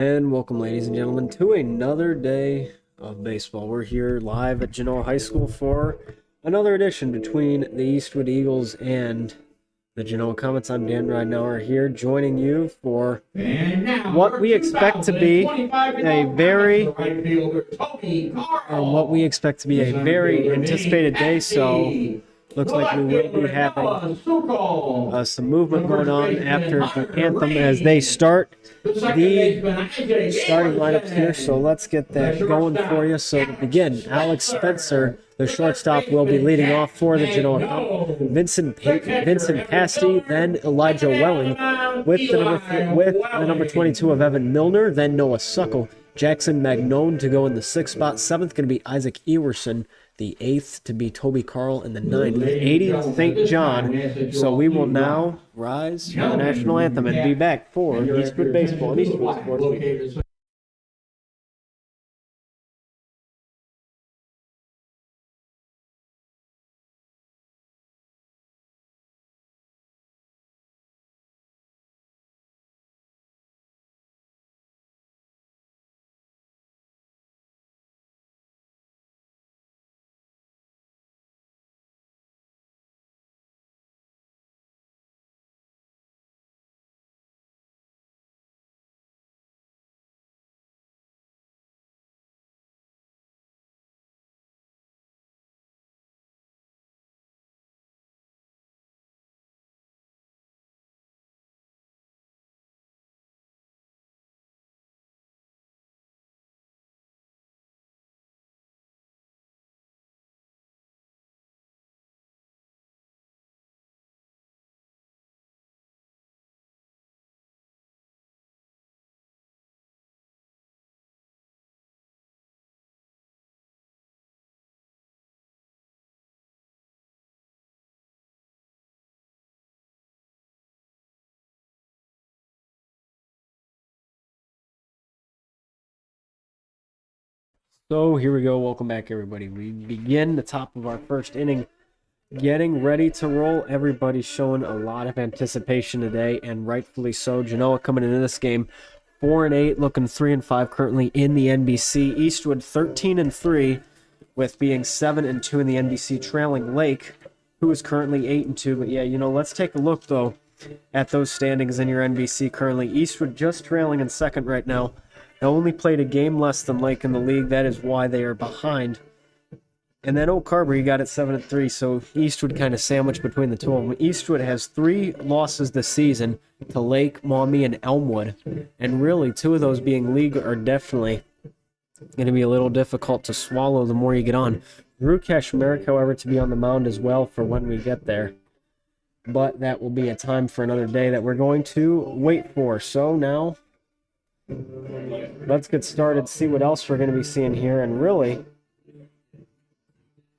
And welcome, ladies and gentlemen, to another day of baseball. We're here live at Genoa High School for another edition between the Eastwood Eagles and the Genoa Comets. I'm Dan Ridenour here, joining you for what we expect to be a very anticipated day. So looks like we will be having some movement going on after the anthem as they start the starting lineups here. So let's get that going for you. So to begin, Alex Spencer, the shortstop, will be leading off for the Genoa Comets. Vincent Pasty, then Elijah Welling with the number 22 of Evan Milner, then Noah Suckle. Jackson Magnone to go in the 6th spot. 7th going to be Isaac Ewerson. The 8th to be Toby Carl, and the 9th, 80th, St. John. So we will now rise for the national anthem and be back for Eastwood Baseball and Eastwood Sports Week. So here we go. Welcome back, everybody. We begin the top of our first inning, getting ready to roll. Everybody's showing a lot of anticipation today, and rightfully so. Genoa coming into this game 4-8, looking 3-5 currently in the NBC. Eastwood 13-3, with being 7-2 in the NBC, trailing Lake, who is currently 8-2. But yeah, let's take a look though at those standings in your NBC currently. Eastwood just trailing in second right now. They only played a game less than Lake in the league. That is why they are behind. And then Oak Harbor, you got it 7-3, so Eastwood kind of sandwiched between the two of them. Eastwood has 3 losses this season to Lake, Maumee, and Elmwood. And really, 2 of those being league are definitely going to be a little difficult to swallow the more you get on. Drew Kashmerick, however, to be on the mound as well for when we get there. But that will be a time for another day that we're going to wait for. So now, let's get started, see what else we're going to be seeing here, and really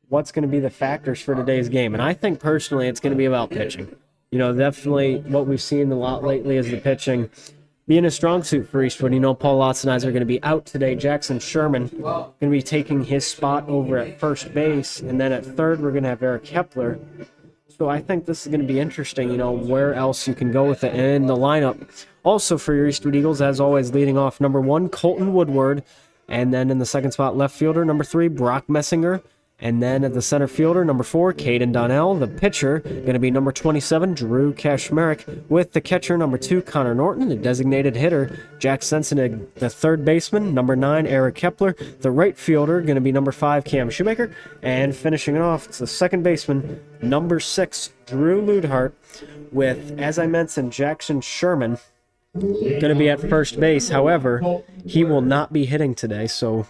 what's going to be the factors for today's game. And I think personally it's going to be about pitching. Definitely what we've seen a lot lately is the pitching being a strong suit for Eastwood. Paul Lotzenizer are going to be out today. Jackson Sherman going to be taking his spot over at first base, and then at third we're going to have Eric Kepler. So I think this is going to be interesting, where else you can go with it in the lineup. Also for your Eastwood Eagles, as always, leading off number 1, Colton Woodward. And then in the second spot, left fielder, number 3, Brock Messinger. And then at the center fielder, number 4, Caden Donnell. The pitcher, going to be number 27, Drew Kashmerick. With the catcher, number 2, Connor Norton. The designated hitter, Jack Sensenig. The third baseman, number 9, Eric Kepler. The right fielder, going to be number 5, Cam Shoemaker. And finishing it off, it's the second baseman, number 6, Drew Ludhart. With, as I mentioned, Jackson Sherman going to be at first base. However, he will not be hitting today, so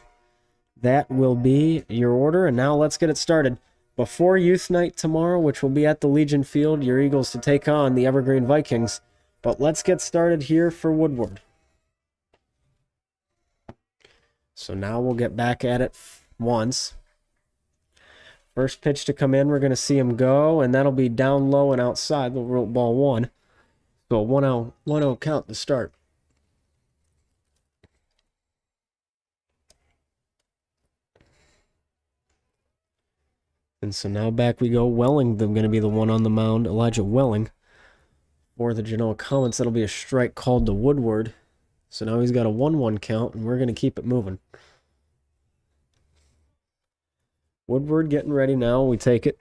that will be your order. And now let's get it started. Before Youth Night tomorrow, which will be at the Legion Field, your Eagles to take on the Evergreen Vikings. But let's get started here for Woodward. So now we'll get back at it once. First pitch to come in, we're going to see him go, and that'll be down low and outside. We'll roll ball 1. So 1-0 count to start. And so now back we go. Welling, they're going to be the one on the mound. Elijah Welling for the Genoa Comets. That'll be a strike called to Woodward. So now he's got a 1-1 count, and we're going to keep it moving. Woodward getting ready now. We take it.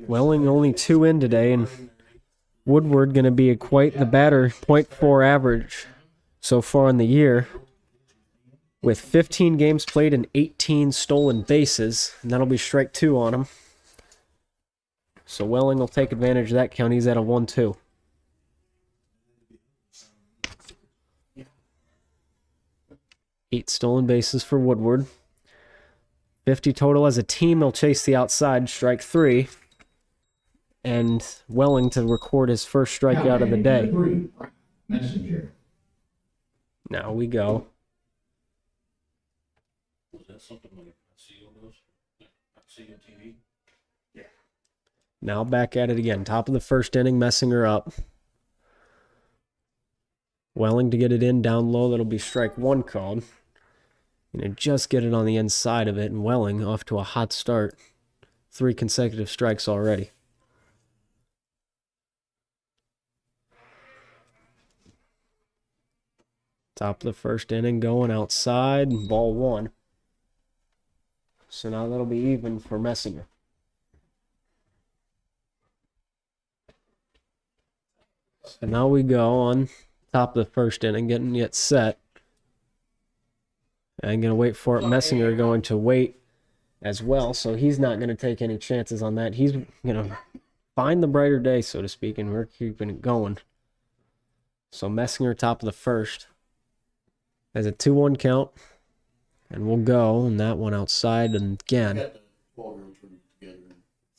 Welling only 2 in today, and Woodward going to be quite the batter, .4 average so far in the year, with 15 games played and 18 stolen bases, and that'll be strike 2 on him. So Welling will take advantage of that count. He's at a 1-2. Eight stolen bases for Woodward. 50 total as a team. They'll chase the outside, strike 3. And Welling to record his first strikeout of the day. Messenger. Now we go. Was that something like CEO does? CEO TV? Yeah. Now back at it again. Top of the first inning, Messinger up. Welling to get it in down low. That'll be strike 1 called. Gonna just get it on the inside of it, and Welling off to a hot start. 3 consecutive strikes already. Top of the first inning, going outside, ball 1. So now that'll be even for Messinger. So now we go on top of the first inning, getting it set. I'm going to wait for it. Messinger going to wait as well, so he's not going to take any chances on that. He's going to find the brighter day, so to speak, and we're keeping it going. So Messinger top of the first. Has a 2-1 count, and we'll go, and that one outside, and again,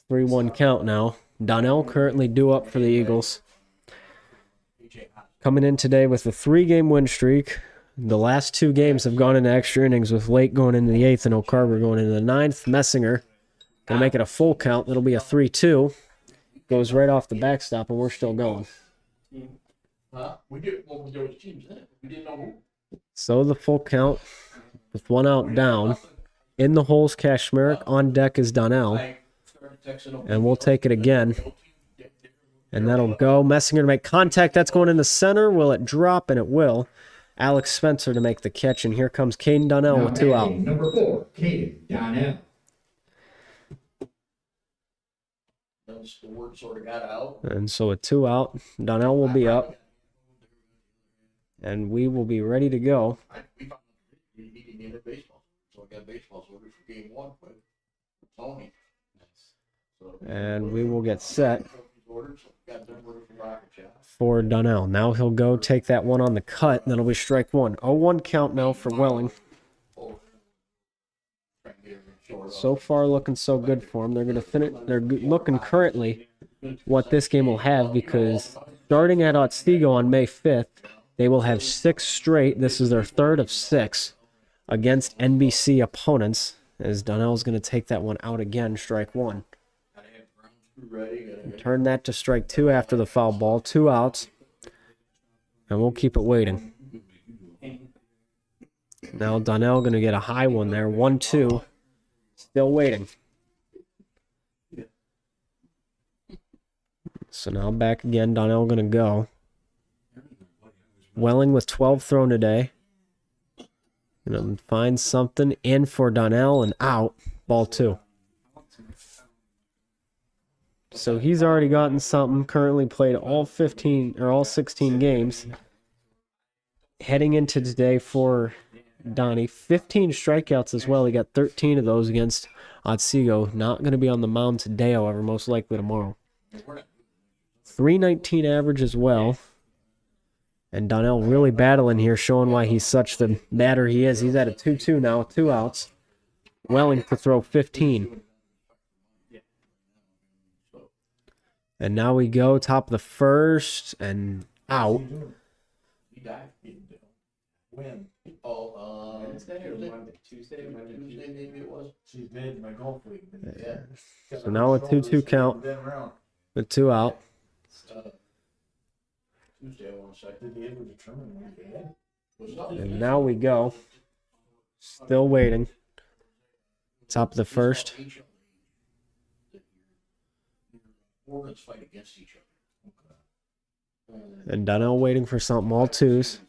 3-1 count now. Donnell currently due up for the Eagles. Coming in today with a 3-game win streak. The last 2 games have gone into extra innings, with Lake going into the 8th and O'Carver going into the 9th. Messinger going to make it a full count. It'll be a 3-2. Goes right off the backstop, and we're still going. We did what we did with teams in it. We didn't know who. So the full count with 1 out down. In the holes, Kashmerick. On deck is Donnell. And we'll take it again. And that'll go. Messinger to make contact. That's going in the center. Will it drop? And it will. Alex Spencer to make the catch. And here comes Caden Donnell with 2 out. Number 4, Caden Donnell. The word sort of got out. And so with 2 out, Donnell will be up. And we will be ready to go. He didn't get baseball, so I got baseball ordered for game 1 with Tony. And we will get set for Donnell. Now he'll go take that one on the cut, and that'll be strike 1. 0-1 count now for Welling. So far, looking so good for them. They're going to finish. They're looking currently what this game will have, because starting at Otsego on May 5th, they will have 6 straight. This is their 3rd of 6 against NBC opponents, as Donnell's going to take that one out again, strike 1. Turn that to strike 2 after the foul ball. 2 outs. And we'll keep it waiting. Now Donnell going to get a high one there. 1-2. Still waiting. So now back again. Donnell going to go. Welling with 12 thrown today. Gonna find something in for Donnell and out. Ball 2. So he's already gotten something. Currently played all 16 games. Heading into today for Donnie, 15 strikeouts as well. He got 13 of those against Otsego. Not going to be on the mound today, however, most likely tomorrow. 319 average as well. And Donnell really battling here, showing why he's such the batter he is. He's at a 2-2 now, 2 outs. Welling to throw 15. And now we go top of the first and out. When? Oh, Tuesday maybe it was. She's made my golf league. Yeah. So now a 2-2 count with 2 out. Tuesday, I want to say. Did he ever determine when he had? And now we go. Still waiting. Top of the first. Organs fight against each other. And Donnell waiting for something. All twos.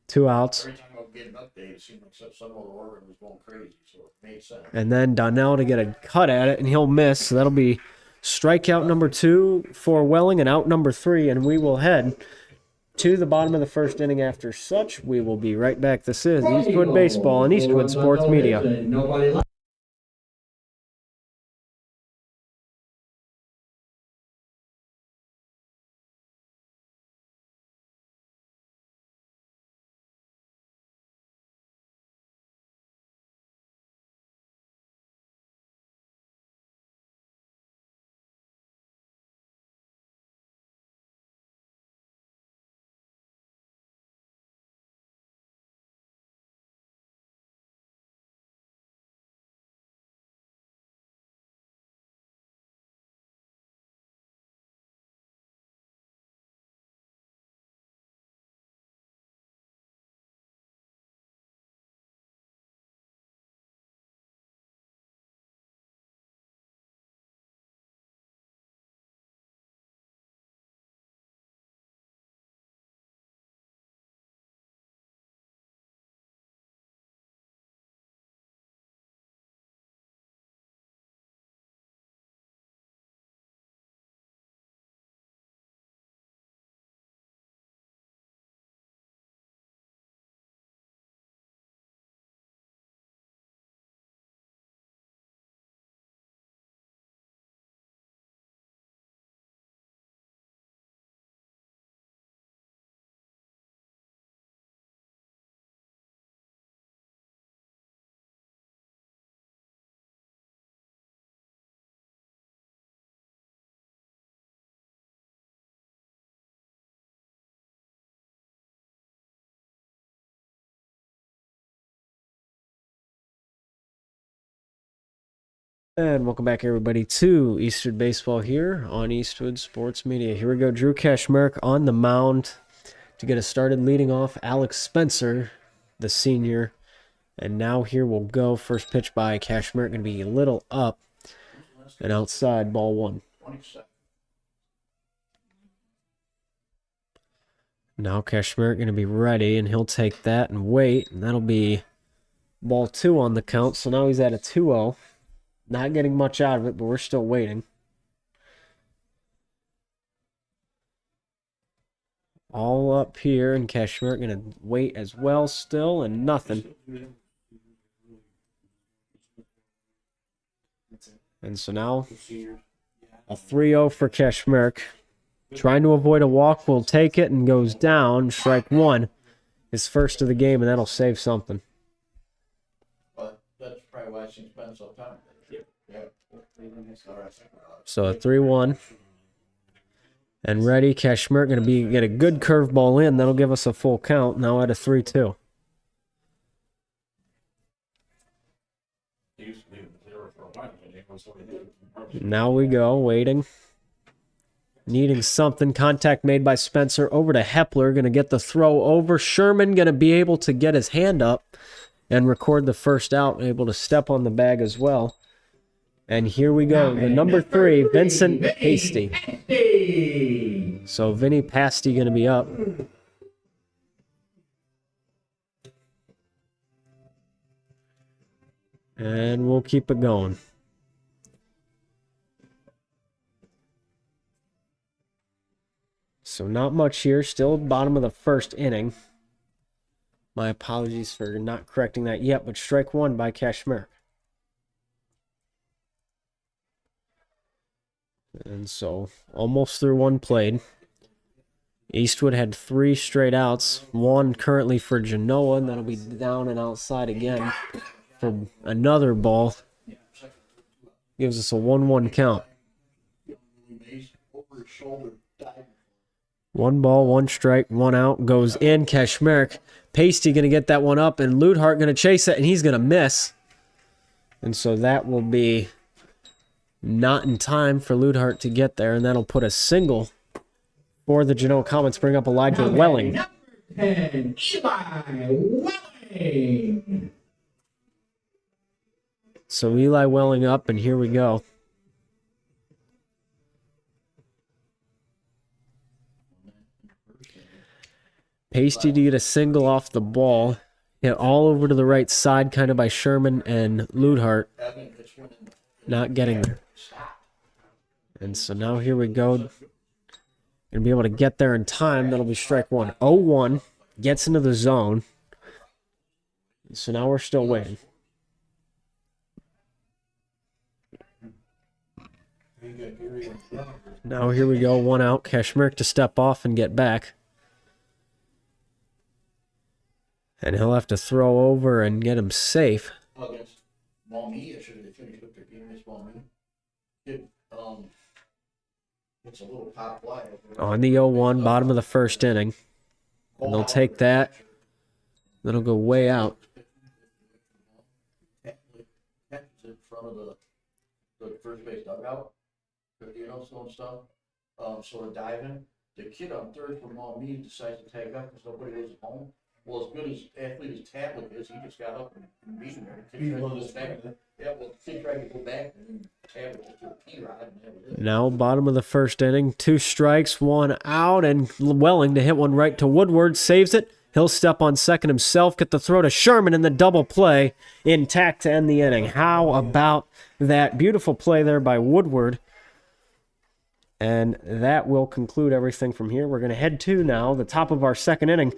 2 outs. Every time I would get an update, it seemed like some other organ was going crazy, so it made sense. And then Donnell to get a cut at it, and he'll miss. So that'll be strikeout number 2 for Welling and out number 3. And we will head to the bottom of the first inning after such. We will be right back. This is Eastwood Baseball and Eastwood Sports Media. Nobody likes And welcome back, everybody, to Eastwood Baseball here on Eastwood Sports Media. Here we go. Drew Kashmerk on the mound to get us started, leading off Alex Spencer, the senior. And now here we'll go. First pitch by Kashmerk, going to be a little up and outside, ball 1. 27. Now Kashmerk going to be ready, and he'll take that and wait. And that'll be ball 2 on the count. So now he's at a 2-0. Not getting much out of it, but we're still waiting. All up here, and Kashmerk going to wait as well still, and nothing. And so now a 3-0 for Kashmerk. Trying to avoid a walk, will take it and goes down. Strike 1. His first of the game, and that'll save something. But that's probably why she's spent so time. Yeah. So a 3-1. And ready, Kashmerk going to get a good curveball in. That'll give us a full count. Now at a 3-2. Now we go, waiting. Needing something. Contact made by Spencer over to Hepler. Going to get the throw over. Sherman going to be able to get his hand up and record the first out. Able to step on the bag as well. And here we go. The number 3, Vincent Pasty. So Vinny Pasty going to be up. And we'll keep it going. So not much here. Still bottom of the first inning. My apologies for not correcting that yet, but strike 1 by Kashmerk. And so almost through 1 played. Eastwood had 3 straight outs. 1 currently for Genoa, and that'll be down and outside again for another ball. Gives us a 1-1 count. Over his shoulder, dive. 1 ball, 1 strike, 1 out. Goes in. Kashmerk. Pasty going to get that one up, and Ludhart going to chase it, and he's going to miss. And so that will be not in time for Ludhart to get there, and that'll put a single for the Genoa Comets. Bring up Elijah Welling. Number 10, Eli Welling. So Eli Welling up, and here we go. Pasty to get a single off the ball. Hit all over to the right side, kind of by Sherman and Ludhart. Not getting there. And so now here we go. Gonna be able to get there in time. That'll be strike one. 0-1. Gets into the zone. So now we're still waiting. Now here we go. One out. Kashmirk to step off and get back. And he'll have to throw over and get him safe. Against Maumee, I should have finished up their game against Maumee. It's a little pop fly. On the 0-1, bottom of the first inning. And they'll take that. That'll go way out. Catches in front of the first base dugout. You know, so and stuff. Sort of diving. The kid on third from Maumee decides to tag up because nobody was at home. Well, as good as athlete as Tablet is, he just got up and beat him. Yeah, well, he tried to go back and Tablet just threw a P-rod and that was it. Now, bottom of the first inning. 2 strikes, 1 out, and Welling to hit one right to Woodward. Saves it. He'll step on second himself, get the throw to Sherman in the double play. Intact to end the inning. How about that beautiful play there by Woodward? And that will conclude everything from here. We're going to head to now the top of our second inning.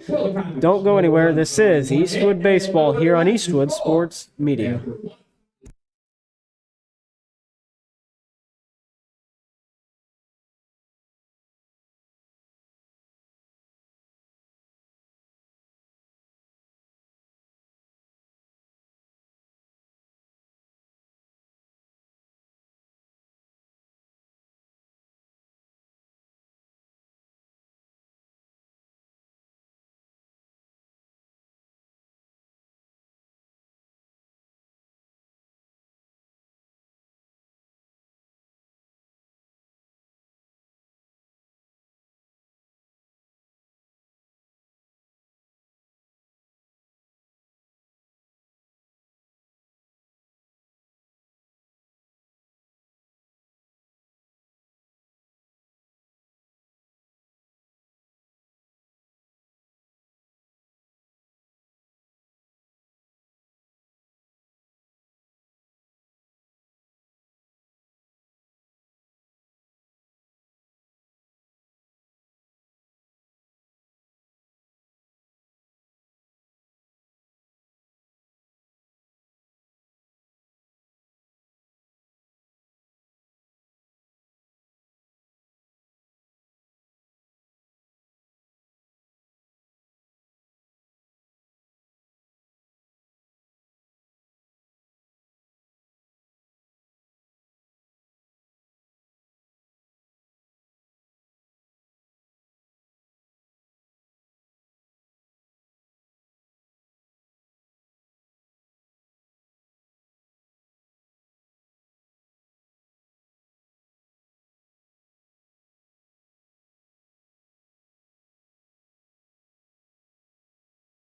Don't go anywhere. This is Eastwood Baseball here on Eastwood Sports Media.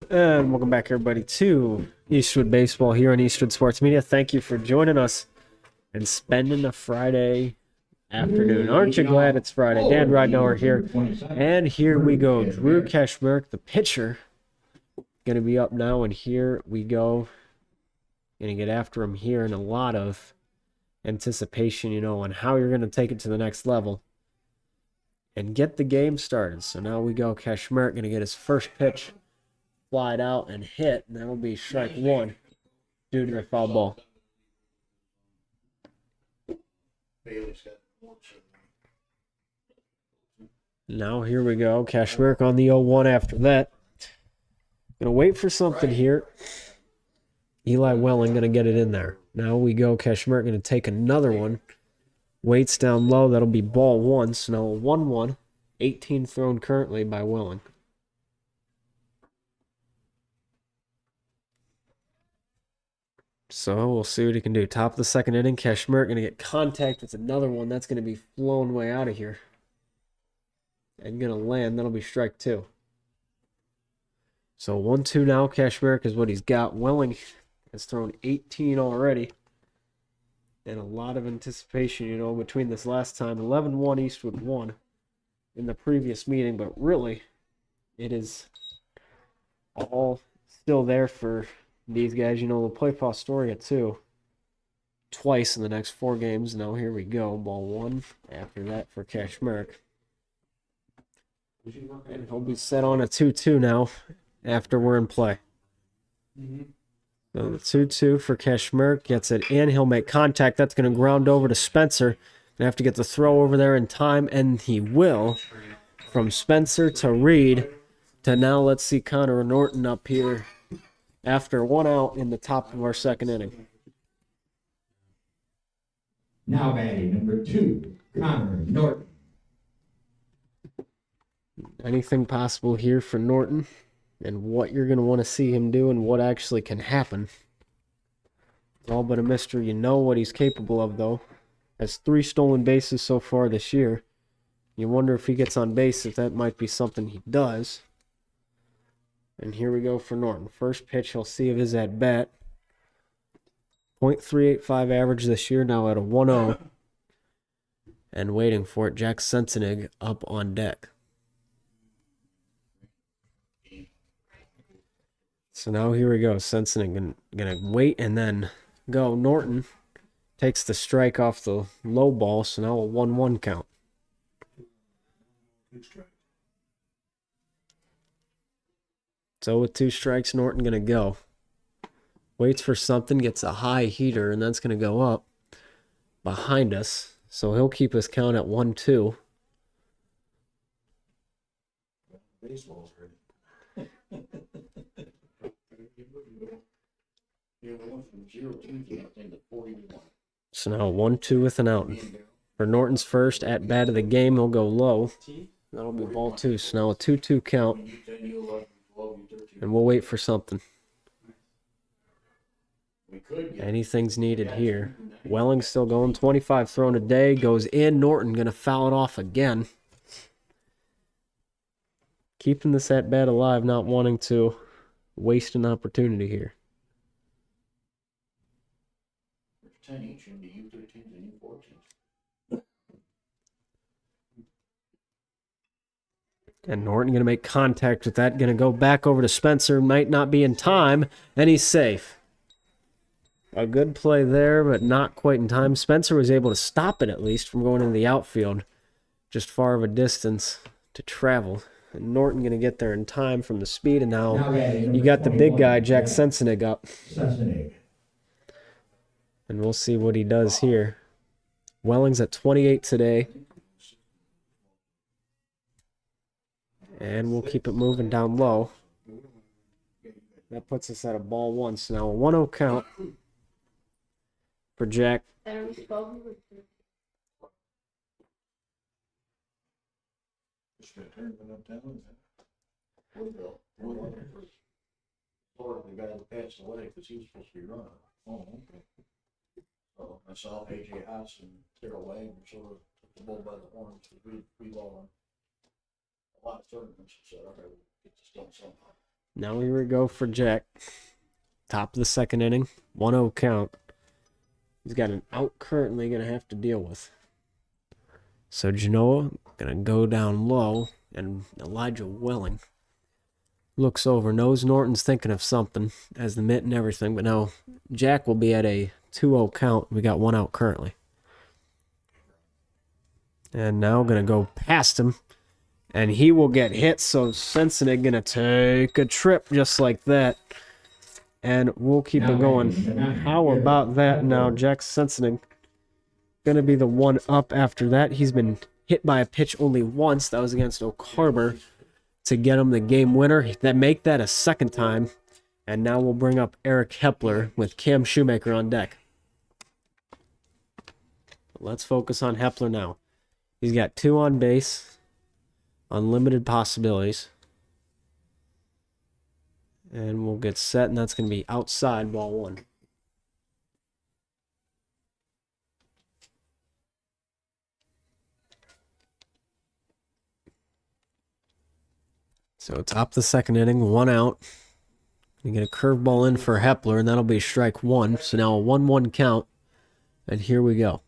And welcome back, everybody, to Eastwood Baseball here on Eastwood Sports Media. Thank you for joining us and spending a Friday afternoon. Aren't you glad it's Friday? Dan Ridenour here. And here we go. Drew Kashmirk, the pitcher, going to be up now. And here we go. Going to get after him here, and a lot of anticipation, you know, on how you're going to take it to the next level and get the game started. So now we go. Kashmirk going to get his first pitch. Flied out and hit, and that'll be strike one due to the foul ball. Now here we go. Kashmirk on the 0-1 after that. Gonna wait for something here. Eli Welling gonna get it in there. Now we go. Kashmirk gonna take another one. Waits down low. That'll be ball one. So now a 1-1. 18 thrown currently by Welling. So we'll see what he can do. Top of the second inning, Kashmirk going to get contact with another one. That's going to be flown way out of here. And going to land. That'll be strike two. So 1-2 now. Kashmirk is what he's got. Welling has thrown 18 already. And a lot of anticipation, you know, between this last time. 11-1 Eastwood won in the previous meeting. But really, it is all still there for these guys. You know, they'll play Fostoria too. Twice in the next 4 games. Now here we go. Ball 1. After that for Kashmirk. And he'll be set on a 2-2 now after we're in play. So the 2-2 for Kashmirk gets it in. He'll make contact. That's going to ground over to Spencer. Gonna have to get the throw over there in time, and he will. From Spencer to Reed to now let's see Connor Norton up here after 1 out in the top of our 2nd inning. Now batting number 2, Connor Norton. Anything possible here for Norton and what you're going to want to see him do and what actually can happen. It's all but a mystery. You know what he's capable of, though. Has 3 stolen bases so far this year. You wonder if he gets on base, if that might be something he does. And here we go for Norton. First pitch he'll see of his at-bat. .385 average this year, now at a 1-0. And waiting for it, Jack Sensenig up on deck. So now here we go. Sensenig gonna wait and then go. Norton takes the strike off the low ball, so now a 1-1 count. So with 2 strikes, Norton gonna go. Waits for something, gets a high heater, and that's gonna go up behind us. So he'll keep his count at 1-2. Baseball's ready. So now 1-2 with an out. For Norton's first at bat of the game, he'll go low. That'll be ball 2. So now a 2-2 count. And we'll wait for something. Anything's needed here. Welling's still going. 25 thrown a day. Goes in. Norton going to foul it off again. Keeping this at bat alive, not wanting to waste an opportunity here. 10 each in the U13s and U14s. And Norton going to make contact with that. Going to go back over to Spencer. Might not be in time. And he's safe. A good play there, but not quite in time. Spencer was able to stop it at least from going into the outfield. Just far of a distance to travel. And Norton going to get there in time from the speed. And now you got the big guy, Jack Sensenig, up. And we'll see what he does here. Welling's at 28 today. And we'll keep it moving down low. That puts us at a ball 1. So now a 1-0 count for Jack. Or the guy that passed away because he was supposed to be running. Oh, okay. So I saw AJ Haas and Terrell Wagner sort of took the bull by the horns because we've all won a lot of tournaments and said, okay, we'll get this done somehow. Now here we go for Jack. Top of the 2nd inning. 1-0 count. He's got an out currently going to have to deal with. So Genoa going to go down low. And Elijah Welling looks over, knows Norton's thinking of something, has the mitt and everything, but now Jack will be at a 2-0 count. We got 1 out currently. And now going to go past him, and he will get hit, so Sensenig going to take a trip just like that. And we'll keep it going. How about that now? Jack Sensenig going to be the 1 up after that. He's been hit by a pitch only once. That was against Oak Harbor to get him the game winner. That make that a 2nd time. And now we'll bring up Eric Hepler with Cam Shoemaker on deck. Let's focus on Hepler now. He's got 2 on base. Unlimited possibilities. And we'll get set, and that's going to be outside ball 1. So top of the 2nd inning, 1 out. You get a curveball in for Hepler, and that'll be strike 1. So now a 1-1 count. And here we go.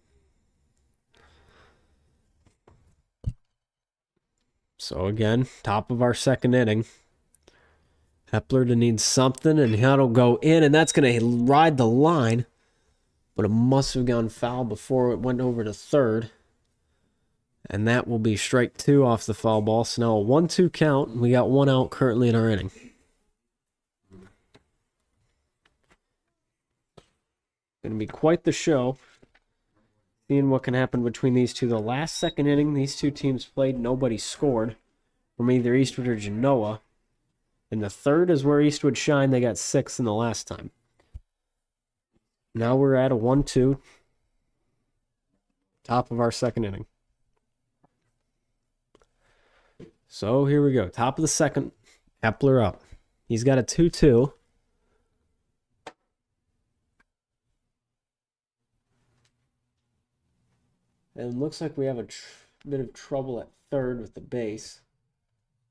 So again, top of our 2nd inning. Hepler to need something, and that'll go in, and that's going to ride the line. But it must have gone foul before it went over to third. And that will be strike 2 off the foul ball. So now a 1-2 count. We got 1 out currently in our inning. Going to be quite the show. Seeing what can happen between these two. The last second inning, these two teams played. Nobody scored from either Eastwood or Genoa. And the third is where Eastwood shined. They got 6 in the last time. Now we're at a 1-2. Top of our second inning. So here we go. Top of the second. Hepler up. He's got a 2-2. And it looks like we have a bit of trouble at third with the base.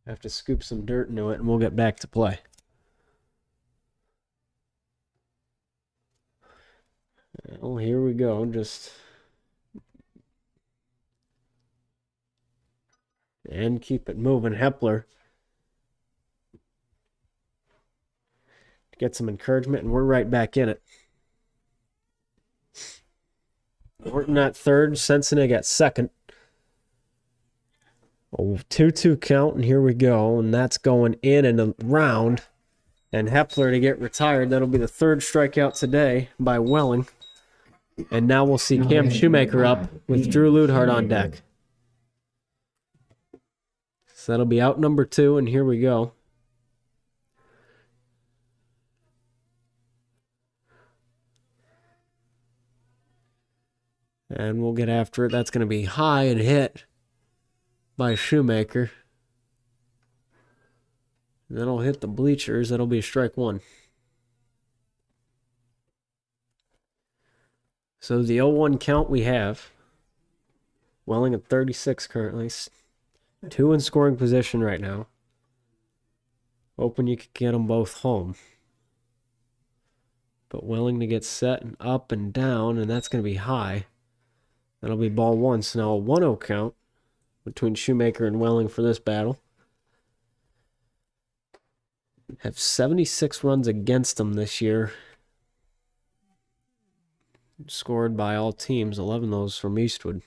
Have to scoop some dirt into it, and we'll get back to play. Well, here we go. And keep it moving. Hepler to get some encouragement, and we're right back in it. Horton at third, Sensenig at second. A 2-2 count, and here we go, and that's going in and around. And Hepler to get retired. That'll be the third strikeout today by Welling. And now we'll see Cam Shoemaker up with Drew Ludhart on deck. So that'll be out number 2, and here we go. And we'll get after it. That's going to be high and hit by Shoemaker. That'll hit the bleachers. That'll be strike 1. So the 0-1 count we have. Welling at 36 currently. 2 in scoring position right now. Hoping you could get them both home. But Welling to get set and up and down, and that's going to be high. That'll be ball 1. So now a 1-0 count between Shoemaker and Welling for this battle. Have 76 runs against them this year. Scored by all teams, 11 of those from Eastwood.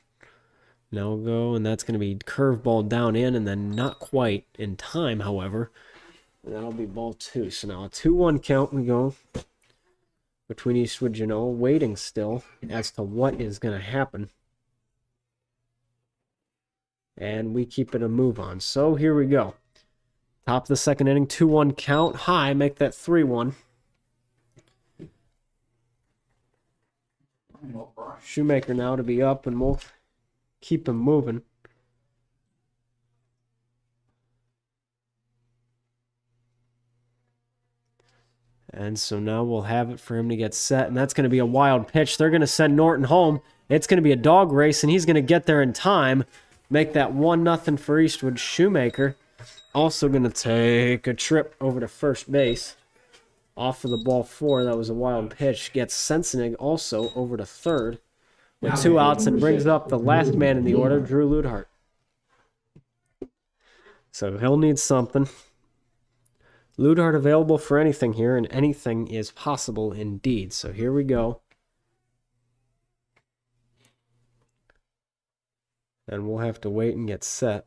Now we'll go, and that's going to be curveball down in, and then not quite in time, however. And that'll be ball 2. So now a 2-1 count we go between Eastwood and Genoa, waiting still as to what is going to happen. And we keep it a move on. So here we go. Top of the second inning, 2-1 count. High, make that 3-1. Shoemaker now to be up, and we'll keep him moving. And so now we'll have it for him to get set, and that's going to be a wild pitch. They're going to send Norton home. It's going to be a dog race, and he's going to get there in time. Make that 1-0 for Eastwood. Shoemaker also going to take a trip over to first base. Off of the ball 4, that was a wild pitch. Gets Sensenig also over to third with 2 outs and brings up the last man in the order, Drew Ludhart. So he'll need something. Ludhart available for anything here, and anything is possible indeed. So here we go. And we'll have to wait and get set.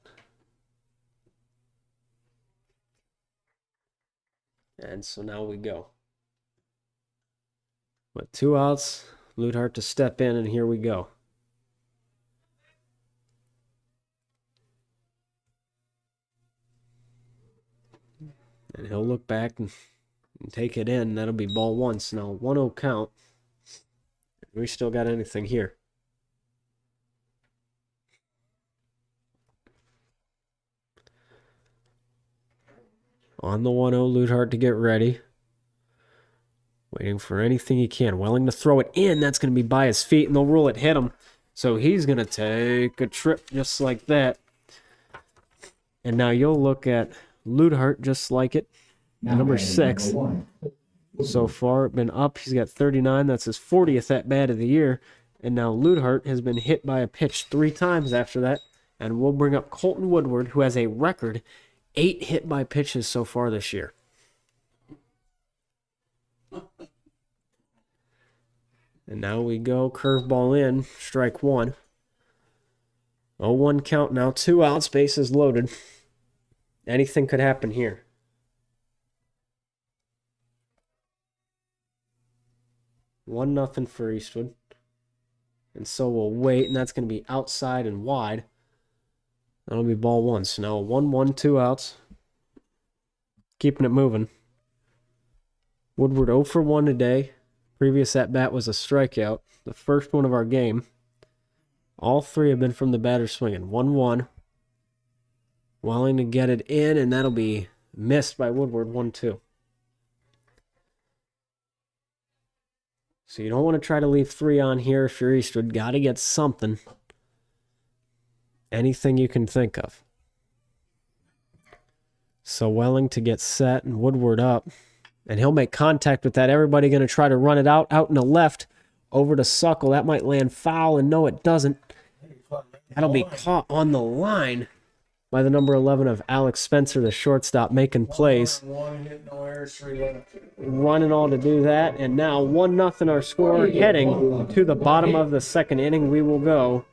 And so now we go. With 2 outs, Ludhart to step in, and here we go. And he'll look back and take it in. That'll be ball 1. So now 1-0 count. We still got anything here. On the 1-0, Ludhart to get ready. Waiting for anything he can. Welling to throw it in. That's going to be by his feet, and they'll rule it hit him. So he's going to take a trip just like that. And now you'll look at Ludhart just like it. Number 6. So far, been up. He's got 39. That's his 40th at-bat of the year. And now Ludhart has been hit by a pitch 3 times after that. And we'll bring up Colton Woodward, who has a record 8 hit by pitches so far this year. And now we go curveball in, strike one. 0-1 count now, 2 outs, bases loaded. Anything could happen here. One nothing for Eastwood. And so we'll wait, and that's going to be outside and wide. That'll be ball one. So now 1-1, 2 outs. Keeping it moving. Woodward 0 for 1 today. Previous at bat was a strikeout. The first one of our game. All 3 have been from the batter swinging. 1-1. Welling to get it in, and that'll be missed by Woodward. 1-2. So you don't want to try to leave 3 on here if you're Eastwood. Got to get something. Anything you can think of. So Welling to get set and Woodward up. And he'll make contact with that. Everybody going to try to run it out in the left. Over to Suckle. That might land foul, and no, it doesn't. That'll be caught on the line by the number 11 of Alex Spencer, the shortstop, making plays. One hit, no errors, 3 left. Running all to do that. And now 1-0 our score, heading to the bottom of the second inning. We will go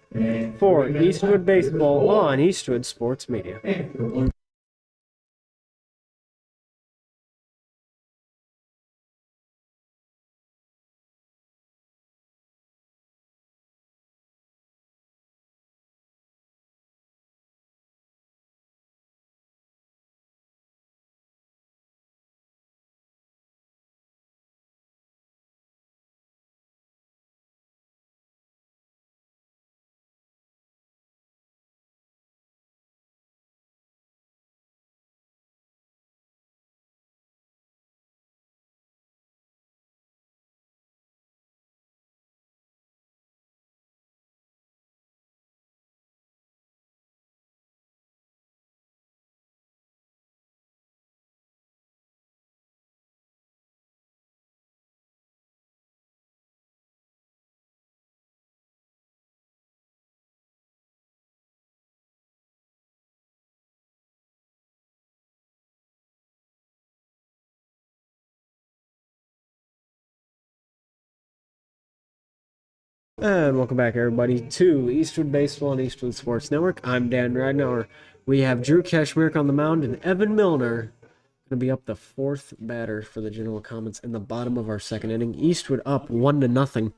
for Eastwood Baseball on Eastwood Sports Media. And welcome back, everybody, to Eastwood Baseball and Eastwood Sports Network. I'm Dan Ridenour. We have Drew Kashmir on the mound and Evan Milner going to be up the 4th batter for the Genoa Comets in the bottom of our second inning. Eastwood up 1-0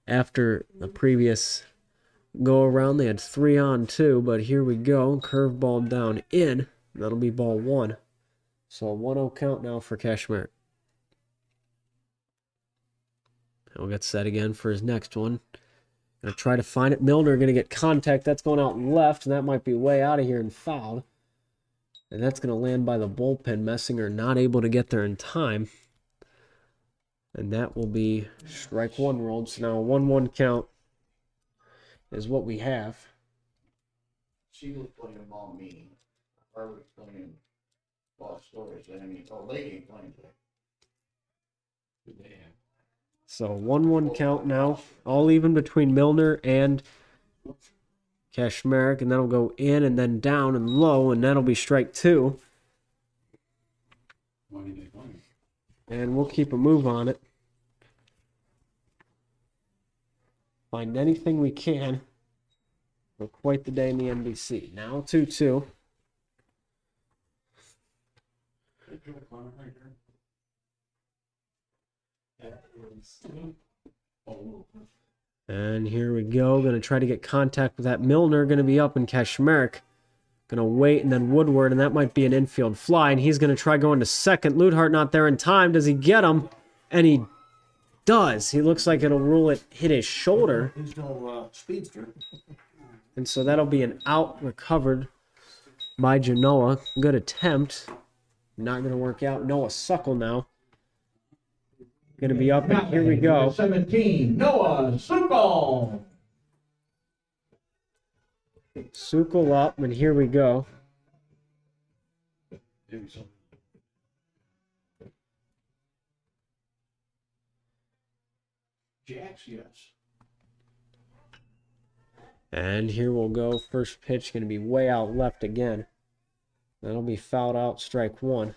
after the previous go around. They had 3 on 2, but here we go. Curveball down in. That'll be ball 1. So a 1-0 count now for Kashmir. He'll get set again for his next one. Gonna try to find it. Milner gonna get contact. That's going out left, and that might be way out of here and fouled. And that's gonna land by the bullpen. Messinger not able to get there in time. And that will be strike 1 rolled. So now a 1-1 count is what we have. She was playing a ball meeting. Harvard's playing ball stories. I mean, they ain't playing today. So 1-1 count now. All even between Milner and Kashmir. And that'll go in and then down and low. And that'll be strike 2. And we'll keep a move on it. Find anything we can for quite the day in the NBC. Now 2-2. And here we go. Going to try to get contact with that. Milner going to be up, and Kashmir going to wait, and then Woodward, and that might be an infield fly, and he's going to try going to second. Ludhart not there in time. Does he get him? And he does. He looks like it'll rule it hit his shoulder. He's no speedster. And so that'll be an out recovered by Genoa. Good attempt. Not going to work out. Noah Suckle now. Going to be up, and here we go. 17, Noah Suckle. Suckle up, and here we go. Jacks, yes. And here we'll go. First pitch going to be way out left again. That'll be fouled out, strike 1.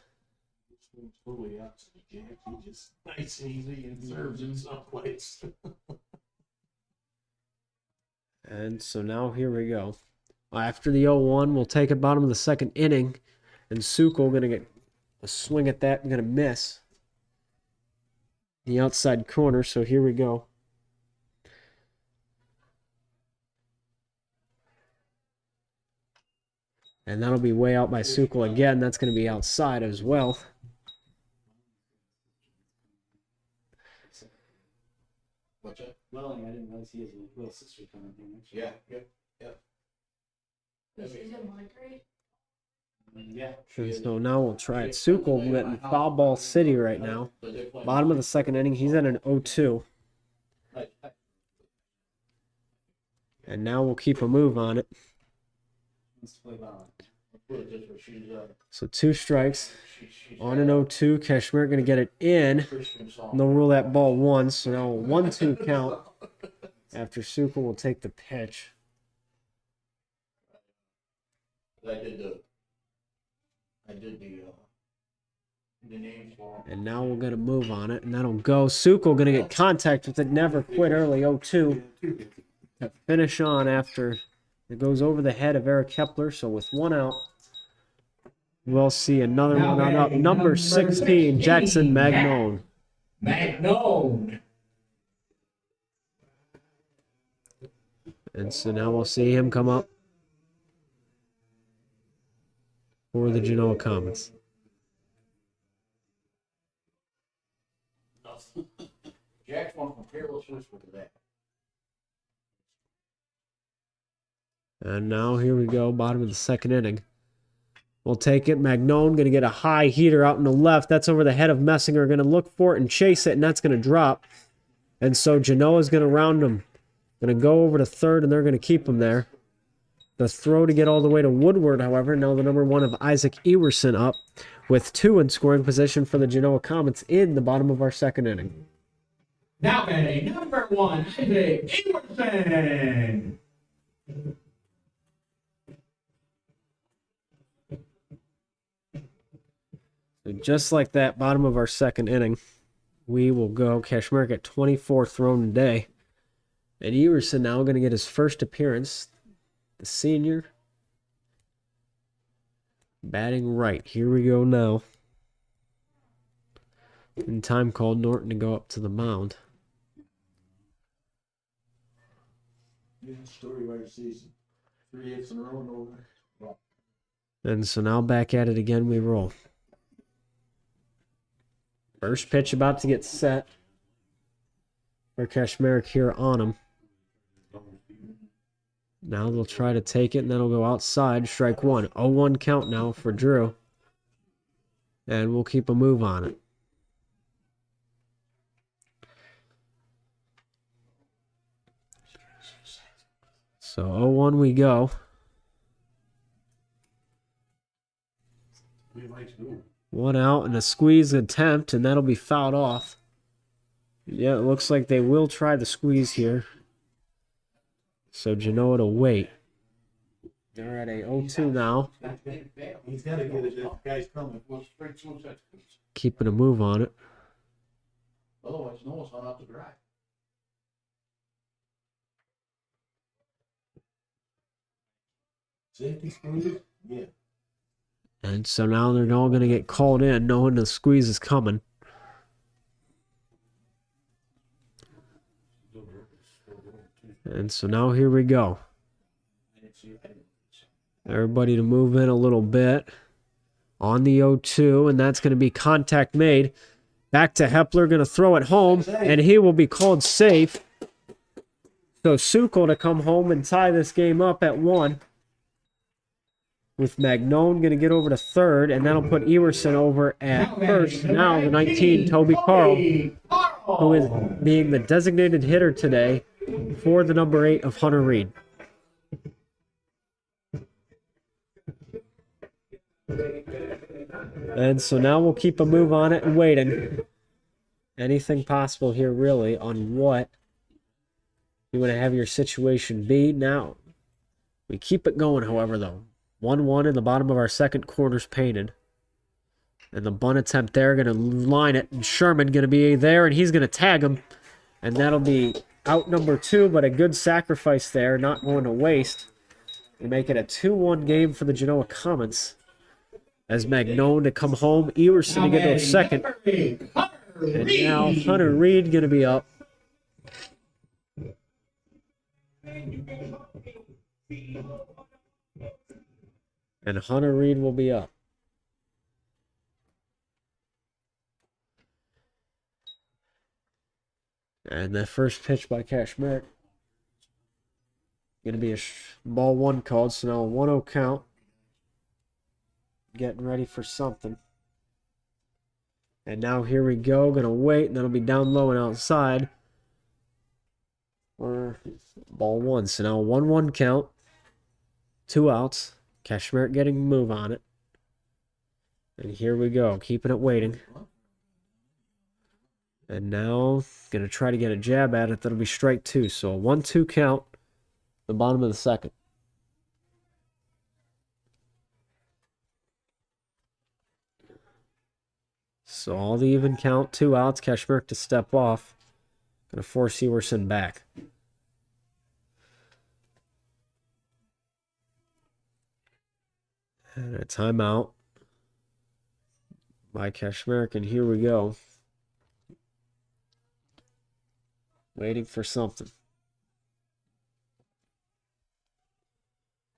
Totally opposite of Jack. He just nice and easy and serves in some place. And so now here we go. After the 0-1, we'll take it bottom of the second inning. And Sukol going to get a swing at that and going to miss the outside corner. So here we go. And that'll be way out by Sukol again. That's going to be outside as well. What's that? Welling, I didn't realize he has a little sister coming in. Yeah, yeah. She's in my grade. Yeah. And so now we'll try it. Sukol in foul ball city right now. Bottom of the second inning. He's at an 0-2. And now we'll keep a move on it. Wants to play ball. Put it this way, she's So 2 strikes she's on an 0-2. Kashmir going to get it in. Christian song. And they'll rule that ball once. So now a 1-2 count after Sukol will take the pitch. I did the names for him. And now we're going to move on it. And that'll go. Sukol going to get contact with it. Never quit early. 0-2. To finish on after it goes over the head of Eric Kepler. So with 1 out, we'll see another one on up. Number 16, Jackson Magnone. Magnone. And so now we'll see him come up for the Genoa Comets. Jack's one from Peerless Whisper to that. And now here we go, bottom of the second inning. We'll take it. Magnone going to get a high heater out in the left. That's over the head of Messinger. Going to look for it and chase it, and that's going to drop. And so Genoa's going to round him. Going to go over to third, and they're going to keep him there. The throw to get all the way to Woodward, however. Now the number 1 of Isaac Ewerson up with 2 in scoring position for the Genoa Comets in the bottom of our second inning. Now batting number 1, Isaac Ewerson. So just like that, bottom of our second inning, we will go. Kashmir at 24 thrown today. And Ewerson now going to get his first appearance. The senior batting right. Here we go now. And time called Norton to go up to the mound. Yeah, story right season. 3 hits in a row and over. And so now back at it again, we roll. First pitch about to get set for Kashmir here on him. Now they'll try to take it, and that'll go outside. Strike 1. 0-1 count now for Drew. And we'll keep a move on it. So 0-1 we go. We like to do. 1 out and a squeeze attempt, and that'll be fouled off. Yeah, it looks like they will try the squeeze here. So Genoa to wait. They're at a 0-2 now. He's got to get it. That guy's coming. Keeping a move on it. Otherwise, Noah's not out to dry. Safety squeeze? Yeah. And so now they're all going to get called in, knowing the squeeze is coming. And so now here we go. Everybody to move in a little bit. On the 0-2, and that's going to be contact made. Back to Hepler, going to throw it home, and he will be called safe. So Sukol to come home and tie this game up at 1. With Magnone going to get over to third, and that'll put Ewerson over at first. Now the 19, Toby Carl, who is being the designated hitter today for the number 8 of Hunter Reed. And so now we'll keep a move on it and waiting. Anything possible here, really, on what you want to have your situation be. Now, we keep it going, however, though. 1-1 in the bottom of our second quarter's painted. And the bunt attempt there, going to line it. And Sherman going to be there, and he's going to tag him. And that'll be out number 2, but a good sacrifice there, not going to waste. We make it a 2-1 game for the Genoa Comets. As Magnone to come home, Everson to get to a second. And now Hunter Reed going to be up. And Hunter Reed will be up. And the first pitch by Cashmere. Going to be a ball 1 called, so now a 1-0 count. Getting ready for something. And now here we go. Going to wait, and that'll be down low and outside. Or ball 1. So now a 1-1 count. 2 outs. Cashmere getting a move on it. And here we go. Keeping it waiting. And now, going to try to get a jab at it. That'll be strike 2. So a 1-2 count. The bottom of the second. So all the even count. 2 outs. Cashmere to step off. Going to force Ewerson back. And a timeout by Cashmere. And here we go. Waiting for something.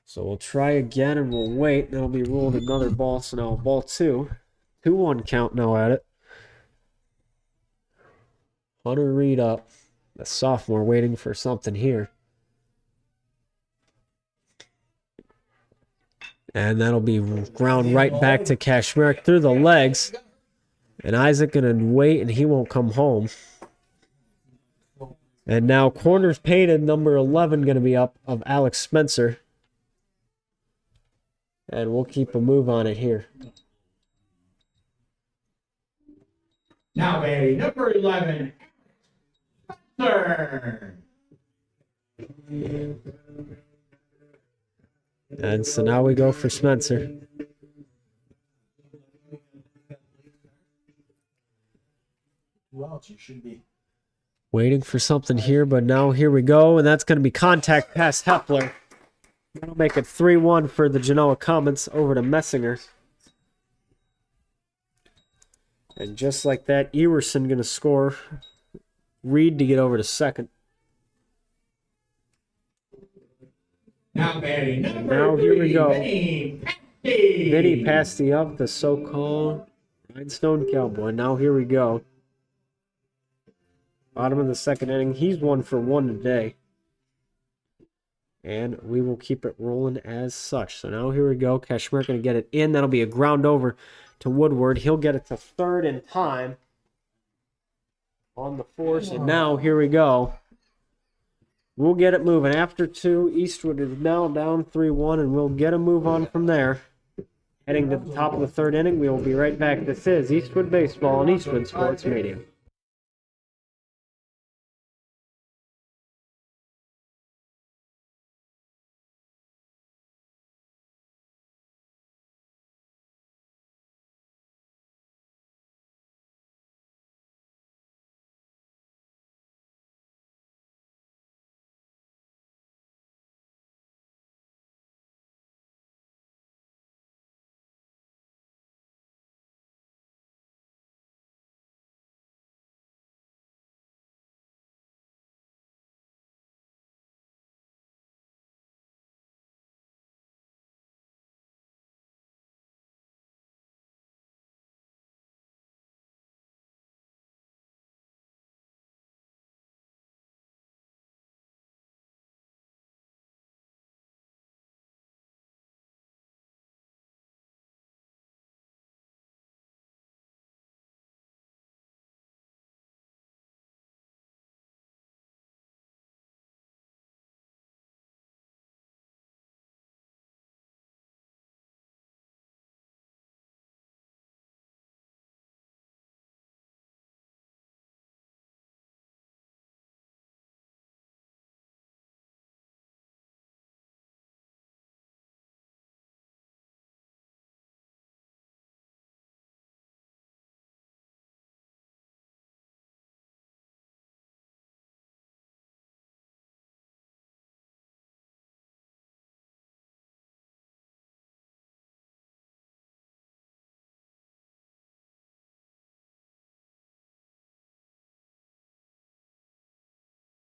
So we'll try again and we'll wait. That'll be ruled another ball. So now ball 2. 2-1 count now at it. Hunter Reed up. The sophomore waiting for something here. And that'll be ground right back to Cashmere through the legs. And Isaac gonna wait and he won't come home. And now corners painted, number 11 going to be up of Alex Spencer. And we'll keep a move on it here. Now batting number 11, Spencer. And so now we go for Spencer. Well, you should be. Waiting for something here, but now here we go, and that's going to be contact past Hepler. That'll make it 3-1 for the Genoa Comets over to Messinger. And just like that, Ewerson going to score. Reed to get over to second. Now batting number Now here we 3, go. Vinny Pasty. Vinny Pasty up, the so-called Rhinestone Cowboy. Now here we go. Bottom of the second inning. He's 1 for 1 today. And we will keep it rolling as such. So now here we go. Cashmere going to get it in. That'll be a ground over to Woodward. He'll get it to third in time on the force. And now here we go. We'll get it moving. After 2, Eastwood is now down 3-1, and we'll get a move on from there. Heading to the top of the third inning, we will be right back. This is Eastwood Baseball on Eastwood Sports Media.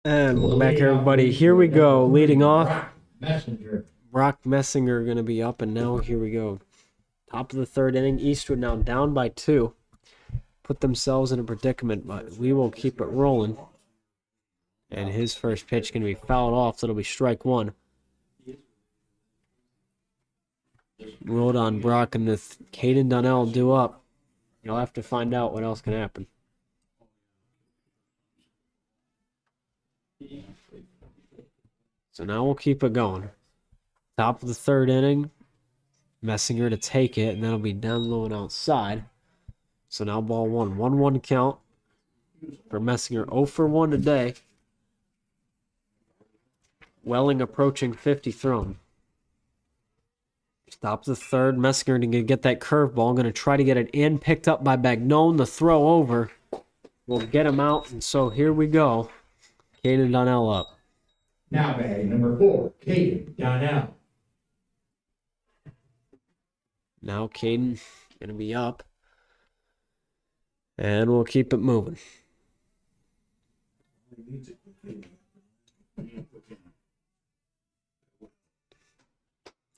And welcome back, everybody. Here we go. Leading off, Brock Messenger. Brock Messinger going to be up, and now here we go. Top of the third inning. Eastwood now down by 2. Put themselves in a predicament, but we will keep it rolling. And his first pitch going to be fouled off, so it'll be strike 1. Rolled on Brock, and if Caden Donnell do up, you'll have to find out what else can happen. So now we'll keep it going. Top of the third inning. Messinger to take it, and that'll be down low and outside. So now ball 1. 1-1 count for Messinger. 0 for 1 today. Welling approaching 50 thrown. Top of the third. Messinger to get that curveball. Going to try to get it in. Picked up by Bagnone. The throw over will get him out. And so here we go. Caden Donnell up. Now batting number 4, Caden Donnell. Now Caden going to be up. And we'll keep it moving.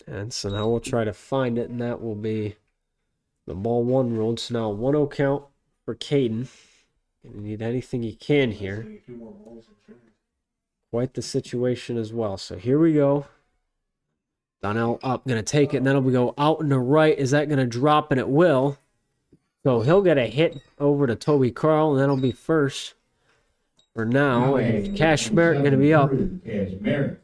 And so now we'll try to find it, and that will be the ball 1 rolled. So now 1-0 count for Caden. Gonna need anything he can here. Quite the situation as well. So here we go. Donnell up, gonna take it, and then we go out and to right. Is that gonna drop? And it will. So he'll get a hit over to Toby Carl, and that'll be first for now. And Cash Merritt gonna be up. Cash Merritt.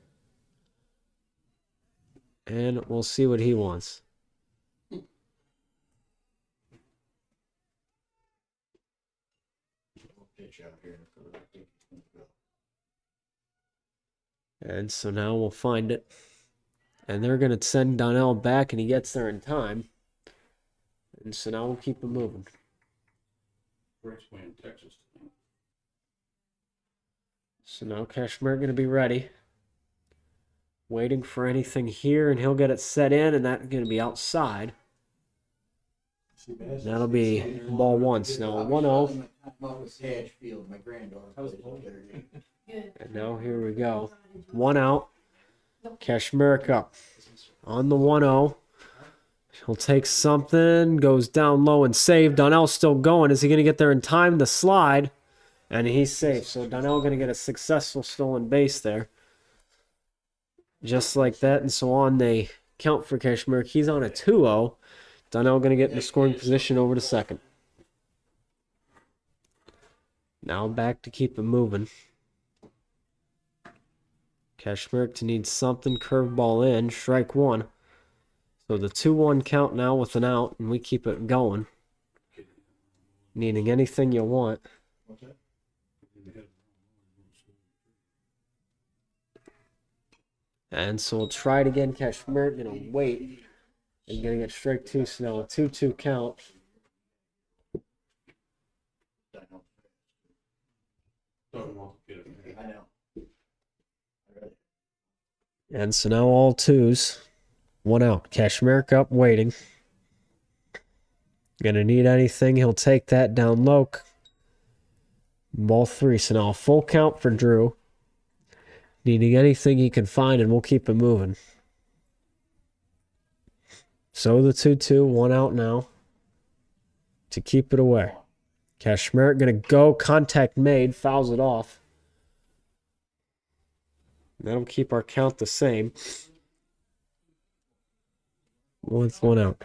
And we'll see what he wants. And so now we'll find it. And they're going to send Donnell back, and he gets there in time. And so now we'll keep him moving. So now Cash Merritt going to be ready. Waiting for anything here, and he'll get it set in, and that's going to be outside. That'll be ball 1. So now 1-0. My granddaughter plays over there. And now here we go. 1 out. Cash Merrick up. On the 1-0. He'll take something. Goes down low and save. Donnell's still going. Is he going to get there in time? The slide. And he's safe. So Donnell going to get a successful stolen base there. Just like that. And so on they count for Cash Merrick. He's on a 2-0. Donnell going to get in the scoring position over to second. Now back to keep it moving. Cash Merrick to need something. Curveball in. Strike 1. So the 2-1 count now with an out, and we keep it going. Needing anything you want. And so we'll try it again. Cash Merrick gonna wait. And gonna get strike 2. So now a 2-2 count. I know. And so now all 2s. 1 out. Cash Merrick up, waiting. Gonna need anything. He'll take that down low. Ball 3. So now a full count for Drew. Needing anything he can find, and we'll keep it moving. So the 2-2. 1 out now. To keep it away. Cash Merritt gonna go. Contact made. Fouls it off. That'll keep our count the same. With 1 out.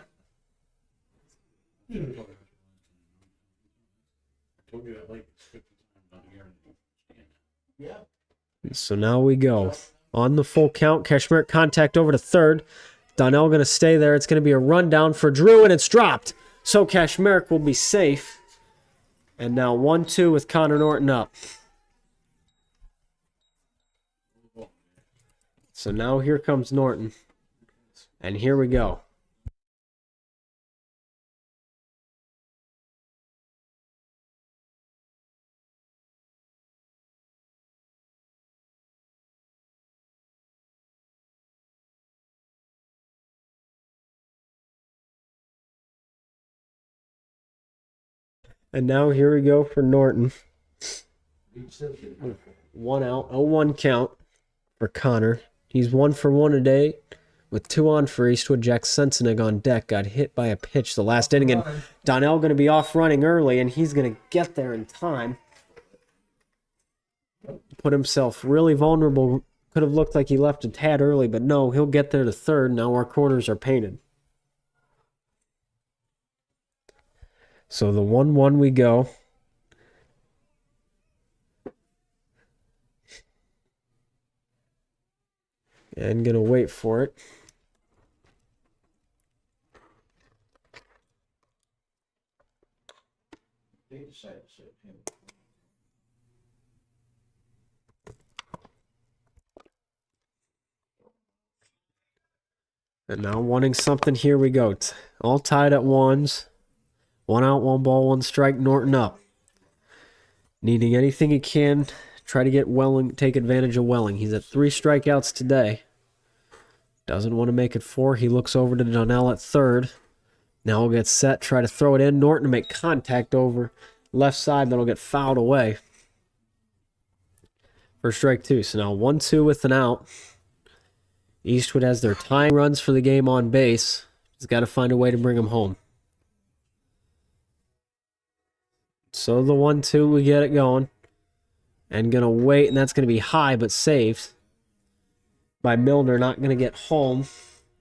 So now we go. On the full count, Cash Merritt contact over to third. Donnell going to stay there. It's going to be a rundown for Drew, and it's dropped. So Cash Merritt will be safe. And now 1-2 with Connor Norton up. So now here comes Norton. And here we go. And now here we go for Norton. 1 out, 0-1 count for Connor. He's 1 for 1 today with 2 on for Eastwood. Jack Sensenig on deck got hit by a pitch the last inning, and Donnell going to be off running early, and he's going to get there in time. Put himself really vulnerable. Could have looked like he left a tad early, but no, he'll get there to third. Now our corners are painted. So the 1-1 we go. And gonna wait for it. They decided to sit him. And now wanting something, here we go. All tied at ones. 1 out, 1 ball, 1 strike, Norton up. Needing anything he can, try to get Welling, take advantage of Welling. He's at 3 strikeouts today. Doesn't want to make it 4. He looks over to Donnell at third. Now he'll get set, try to throw it in. Norton to make contact over left side, that'll get fouled away. For strike 2. So now 1-2 with an out. Eastwood has their tying runs for the game on base. He's got to find a way to bring them home. So the 1-2, we get it going. And going to wait, and that's going to be high, but saved by Milner. Not going to get home.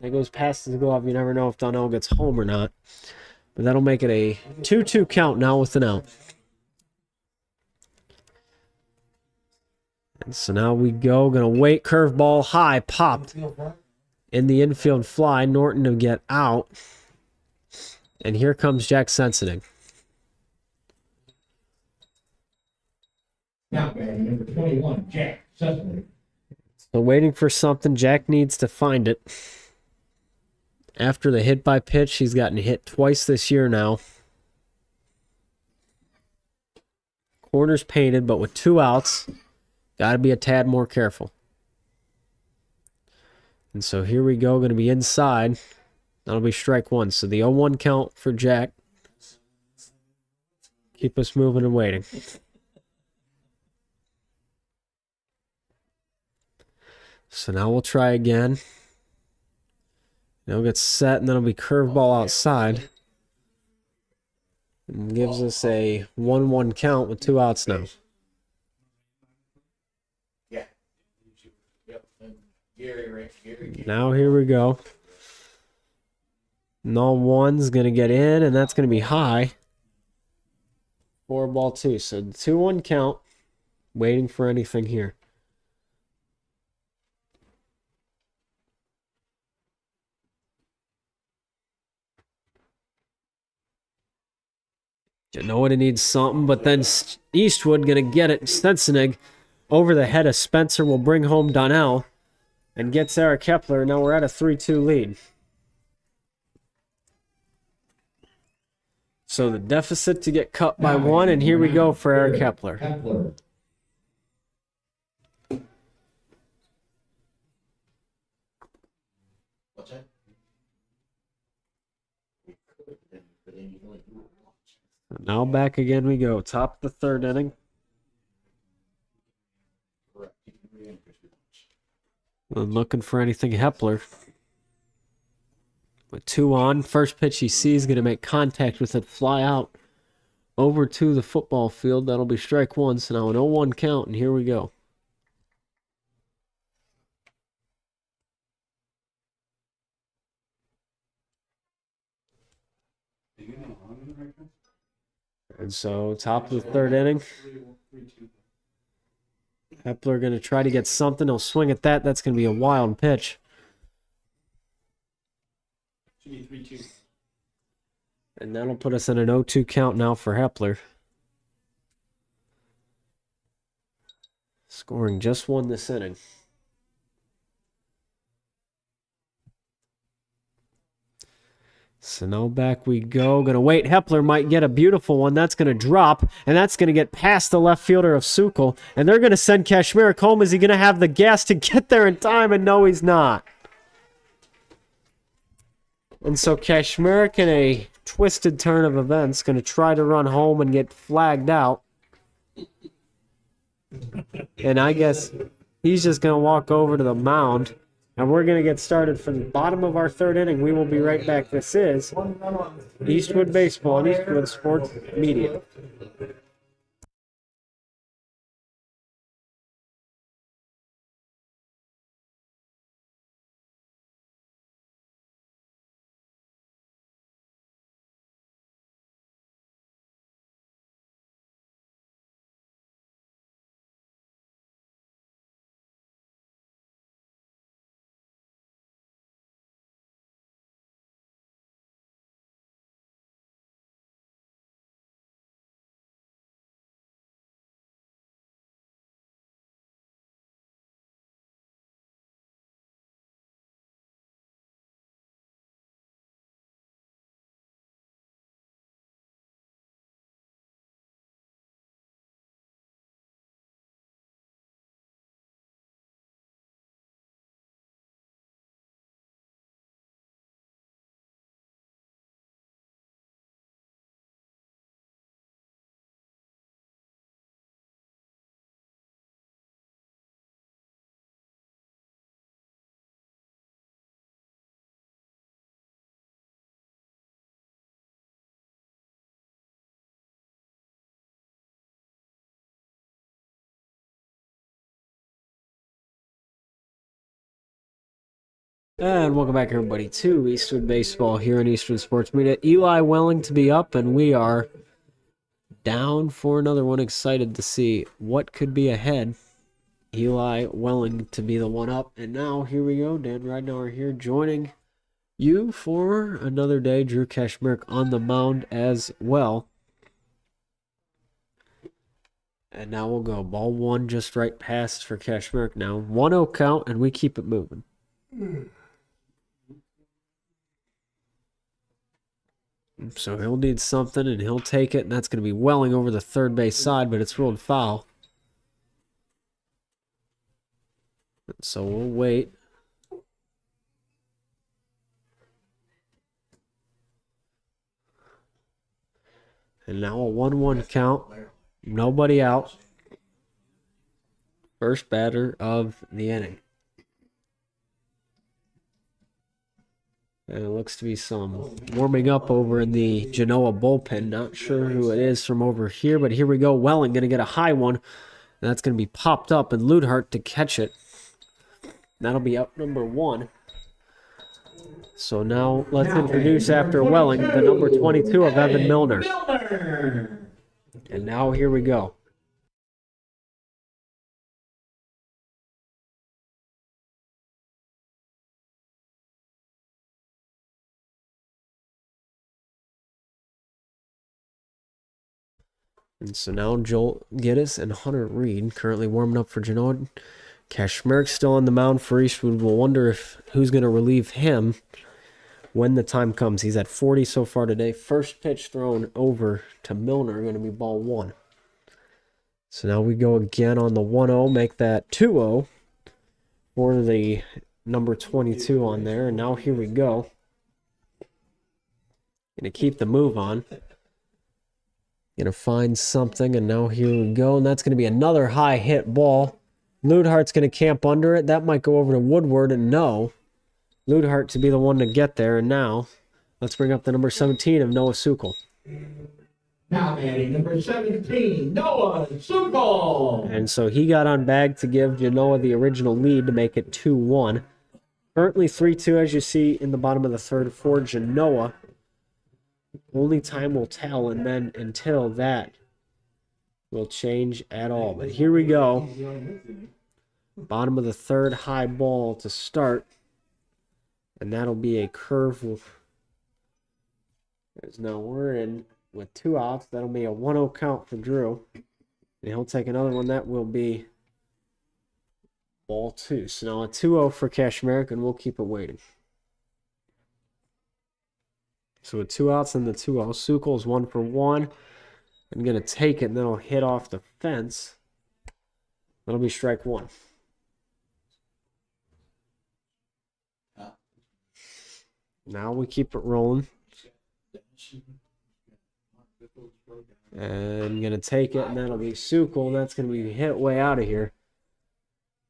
That goes past his glove. You never know if Donnell gets home or not. But that'll make it a 2-2 count now with an out. And so now we go. Going to wait. Curveball high. Popped in the infield fly. Norton to get out. And here comes Jack Sensenig. Now batting number 21, Jack Sussman. So waiting for something. Jack needs to find it. After the hit by pitch, he's gotten hit twice this year now. Corners painted, but with 2 outs, got to be a tad more careful. And so here we go, going to be inside. That'll be strike 1. So the 0-1 count for Jack. Keep us moving and waiting. So now we'll try again. It'll get set, and then it'll be curveball outside. And gives us a 1-1 count with 2 outs now. Yeah. Yep. And Gary. Now here we go. No one's going to get in, and that's going to be high. 4-2. So 2-1 count. Waiting for anything here. Genoa needs something, but then Eastwood going to get it. Sensenig over the head of Spencer will bring home Donnell and gets Eric Kepler. Now we're at a 3-2 lead. So the deficit to get cut by 1, and here we go for Eric Kepler. What's that? Now back again we go. Top of the 3rd inning. I'm looking for anything Hepler. With 2 on. First pitch he sees, going to make contact with it. Fly out over to the football field. That'll be strike 1. So now an 0-1 count, and here we go. And so, top of the 3rd inning. Hepler going to try to get something. He'll swing at that. That's going to be a wild pitch. Should be 3-2. And that'll put us in an 0-2 count now for Hepler. Scoring just 1 this inning. So now back we go. Going to wait. Hepler might get a beautiful one. That's going to drop, and that's going to get past the left fielder of Sukal. And they're going to send Kashmir home. Is he going to have the gas to get there in time? And no, he's not. And so Kashmir, in a twisted turn of events, going to try to run home and get flagged out. And I guess he's just going to walk over to the mound. And we're going to get started from the bottom of our third inning. We will be right back. This is Eastwood Baseball and Eastwood Sports Media. And welcome back, everybody, to Eastwood Baseball here in Eastwood Sports Media. Eli Welling to be up, and we are down for another one. Excited to see what could be ahead. Eli Welling to be the one up. And now, here we go. Dan Ridenour here joining you for another day. Drew Kashmirk on the mound as well. And now we'll go ball one just right past for Kashmirk now. 1-0 count, and we keep it moving. So he'll need something, and he'll take it, and that's going to be Welling over the third base side, but it's ruled foul. So we'll wait. And now a 1-1 count. Nobody out. First batter of the inning. And it looks to be some warming up over in the Genoa bullpen. Not sure who it is from over here, but here we go. Welling going to get a high one. And that's going to be popped up, and Ludhart to catch it. That'll be up number 1. So now let's introduce, after Welling, the number 22 of Evan Milner. And now here we go. And so now Joel Giddis and Hunter Reed currently warming up for Genoa. Kashmirk still on the mound for Eastwood. We'll wonder if who's going to relieve him when the time comes. He's at 40 so far today. First pitch thrown over to Milner, going to be ball 1. So now we go again on the 1-0, make that 2-0 for the number 22 on there. And now here we go. Going to keep the move on. Going to find something, and now here we go. And that's going to be another high hit ball. Ludhart's going to camp under it. That might go over to Woodward, and no. Ludhart to be the one to get there. And now let's bring up the number 17 of Noah Sukol. Now batting number 17, Noah Sukol. And so he got on bag to give Genoa the original lead to make it 2-1. Currently 3-2, as you see in the bottom of the third for Genoa. Only time will tell, and then until that will change at all. But here we go. Bottom of the third, high ball to start. And that'll be a curve. As now we're in with 2 outs. That'll be a 1-0 count for Drew. And he'll take another one. That will be ball 2. So now a 2-0 for Kashmirk, and we'll keep it waiting. So with 2 outs and the 2-0, Sukol's 1 for 1. I'm going to take it, and then I'll hit off the fence. That'll be strike 1. Now we keep it rolling. And gonna take it, and that'll be Sukal, and that's gonna be hit way out of here.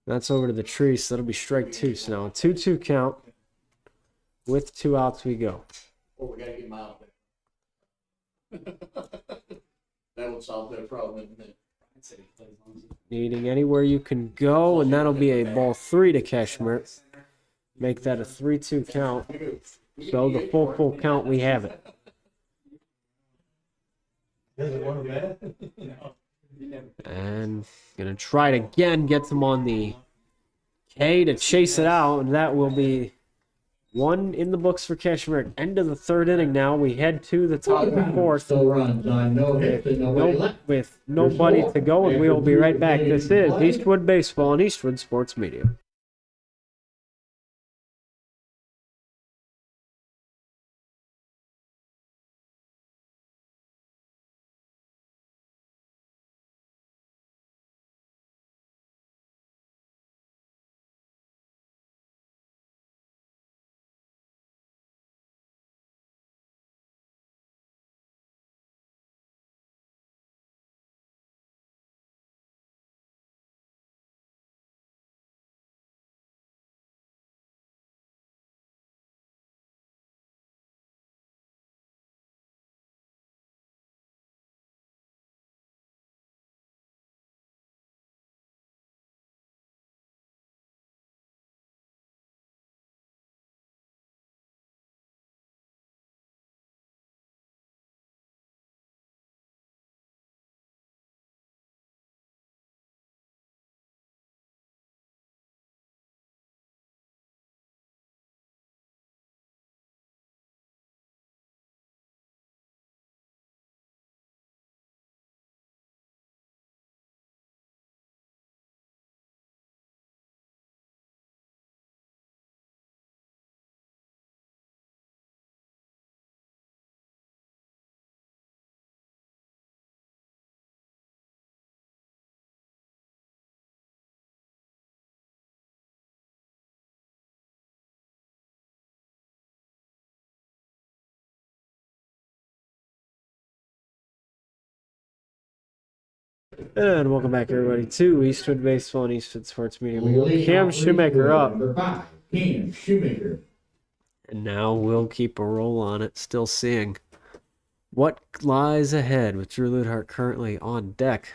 That's over to the tree, so that'll be strike 2. So now a 2-2 count. With 2 outs we go. Oh, we gotta get him out there. That would solve that problem, isn't it? Needing anywhere you can go, and that'll be a ball 3 to Kashmir. Make that a 3-2 count. So the full count, we have it. Doesn't want to bet? And gonna try it again, gets him on the K to chase it out, and that will be 1 in the books for Kashmir. End of the 3rd inning now. We head to the top of the 4th. So runs on no hits and nobody left. With nobody to go, and we will be right back. This is Eastwood Baseball and Eastwood Sports Media. And welcome back, everybody, to Eastwood Baseball and Eastwood Sports Media. We go Cam Shoemaker up. Number 5, Cam Shoemaker. And now we'll keep a roll on it, still seeing what lies ahead with Drew Ludhart currently on deck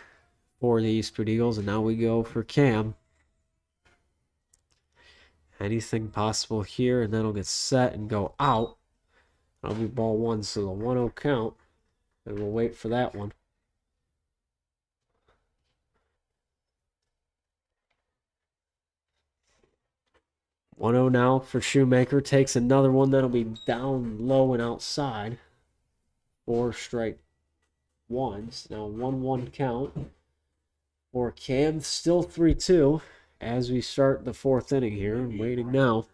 for the Eastwood Eagles. And now we go for Cam. Anything possible here, and then it'll get set and go out. That'll be ball 1, so the 1-0 count. And we'll wait for that one. 1-0 now for Shoemaker. Takes another one that'll be down low and outside. 4 strike ones. Now 1-1 count for Cam. Still 3-2 as we start the 4th inning here. I'm waiting now.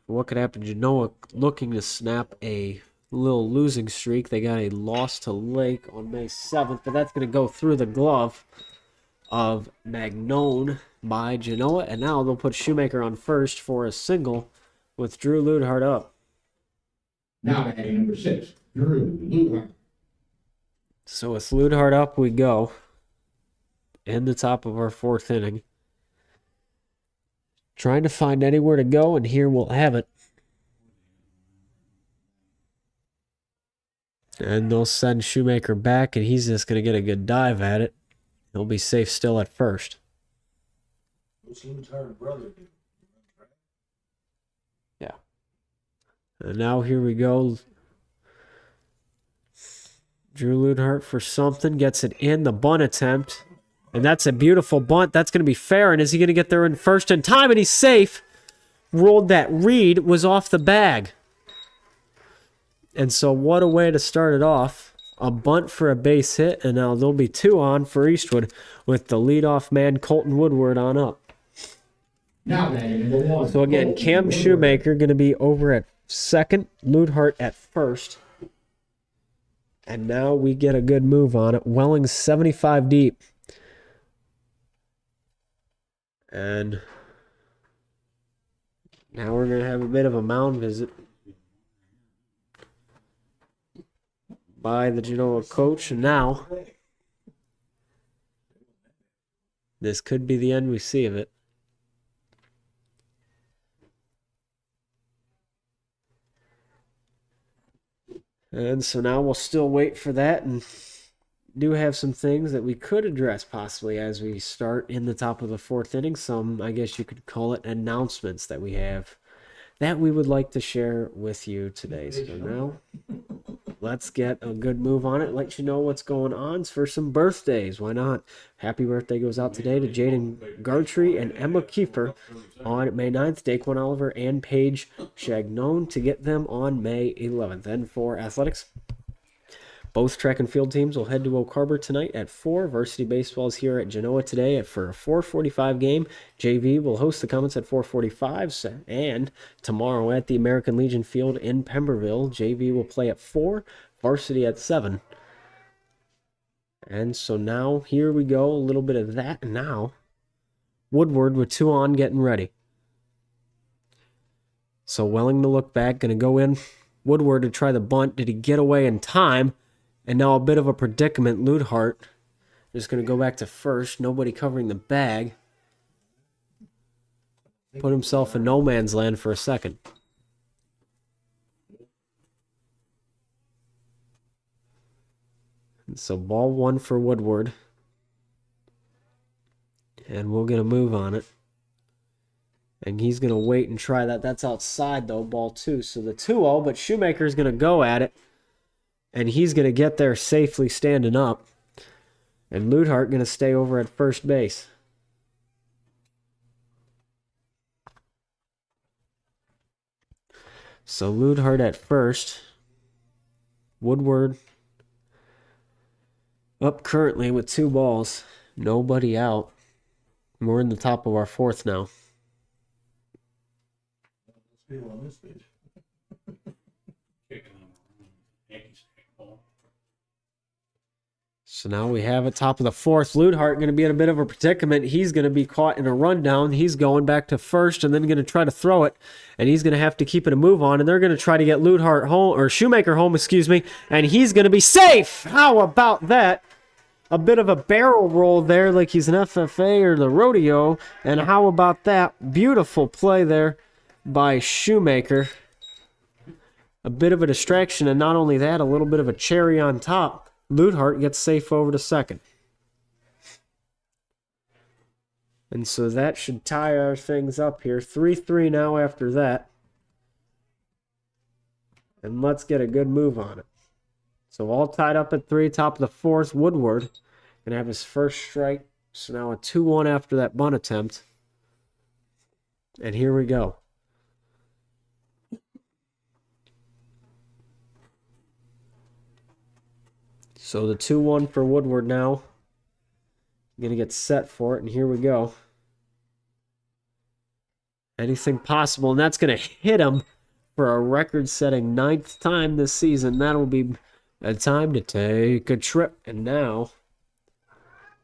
What could happen? Genoa looking to snap a little losing streak. They got a loss to Lake on May 7th, but that's going to go through the glove of Magnone by Genoa, and now they'll put Shoemaker on first for a single with Drew Ludhart up. Now batting number 6, Drew Ludhart. So with Ludhart up, we go in the top of our 4th inning. Trying to find anywhere to go, and here we'll have it. And they'll send Shoemaker back, and he's just going to get a good dive at it. He'll be safe still at first. What's Ludhart's brother do? Yeah. And now here we go. Drew Ludhart for something. Gets it in the bunt attempt. And that's a beautiful bunt. That's going to be fair. And is he going to get there in first in time? And he's safe. Rolled that read. Was off the bag. And so what a way to start it off. A bunt for a base hit. And now there'll be 2 on for Eastwood with the leadoff man, Colton Woodward, on up. Now batting number 1. So again, Cam Shoemaker going to be over at second. Ludhart at first. And now we get a good move on it. Welling's 75 deep. And now we're going to have a bit of a mound visit. by the Genoa coach. And now, this could be the end we see of it. And so now we'll still wait for that, and do have some things that we could address possibly as we start in the top of the fourth inning. Some, I guess you could call it, announcements that we have that we would like to share with you today. So now let's get a good move on it. Let you know what's going on for some birthdays. Why not? Happy birthday goes out today to Jaden Gartree and Emma Kiefer on May 9th. Daquan Oliver and Paige Chagnon to get them on May 11th. And for athletics, both track and field teams will head to Oak Harbor tonight at 4. Varsity baseball is here at Genoa today for a 4:45 game. JV will host the Comets at 4:45. And tomorrow at the American Legion Field in Pemberville, JV will play at 4, varsity at 7. And so now here we go, a little bit of that. Now Woodward with 2 on, getting ready. So Welling to look back, going to go in. Woodward to try the bunt. Did he get away in time? And now a bit of a predicament. Ludhart is going to go back to first. Nobody covering the bag. Put himself in no man's land for a second. And so ball 1 for Woodward. And we'll get a move on it. And he's going to wait and try that. That's outside, though, ball 2. So the 2-0, but Shoemaker's going to go at it. And he's going to get there safely standing up. And Ludhart going to stay over at first base. So Ludhart at first. Woodward up currently with 2 balls. Nobody out. We're in the top of our 4th now. Feel on this page. So now we have it top of the 4th. Ludhart going to be in a bit of a predicament. He's going to be caught in a rundown. He's going back to first and then going to try to throw it. And he's going to have to keep it a move on. And they're going to try to get Ludhart home, or Shoemaker home, excuse me. And he's going to be safe. How about that? A bit of a barrel roll there like he's an FFA or the rodeo. And how about that? Beautiful play there by Shoemaker. A bit of a distraction, and not only that, a little bit of a cherry on top. Ludhart gets safe over to second. And so that should tie our things up here. 3-3 now after that. And let's get a good move on it. So all tied up at 3, top of the 4th. Woodward going to have his first strike. So now a 2-1 after that bunt attempt. And here we go. So the 2-1 for Woodward now. Going to get set for it, and here we go. Anything possible, and that's going to hit him for a record-setting 9th time this season. That'll be a time to take a trip. And now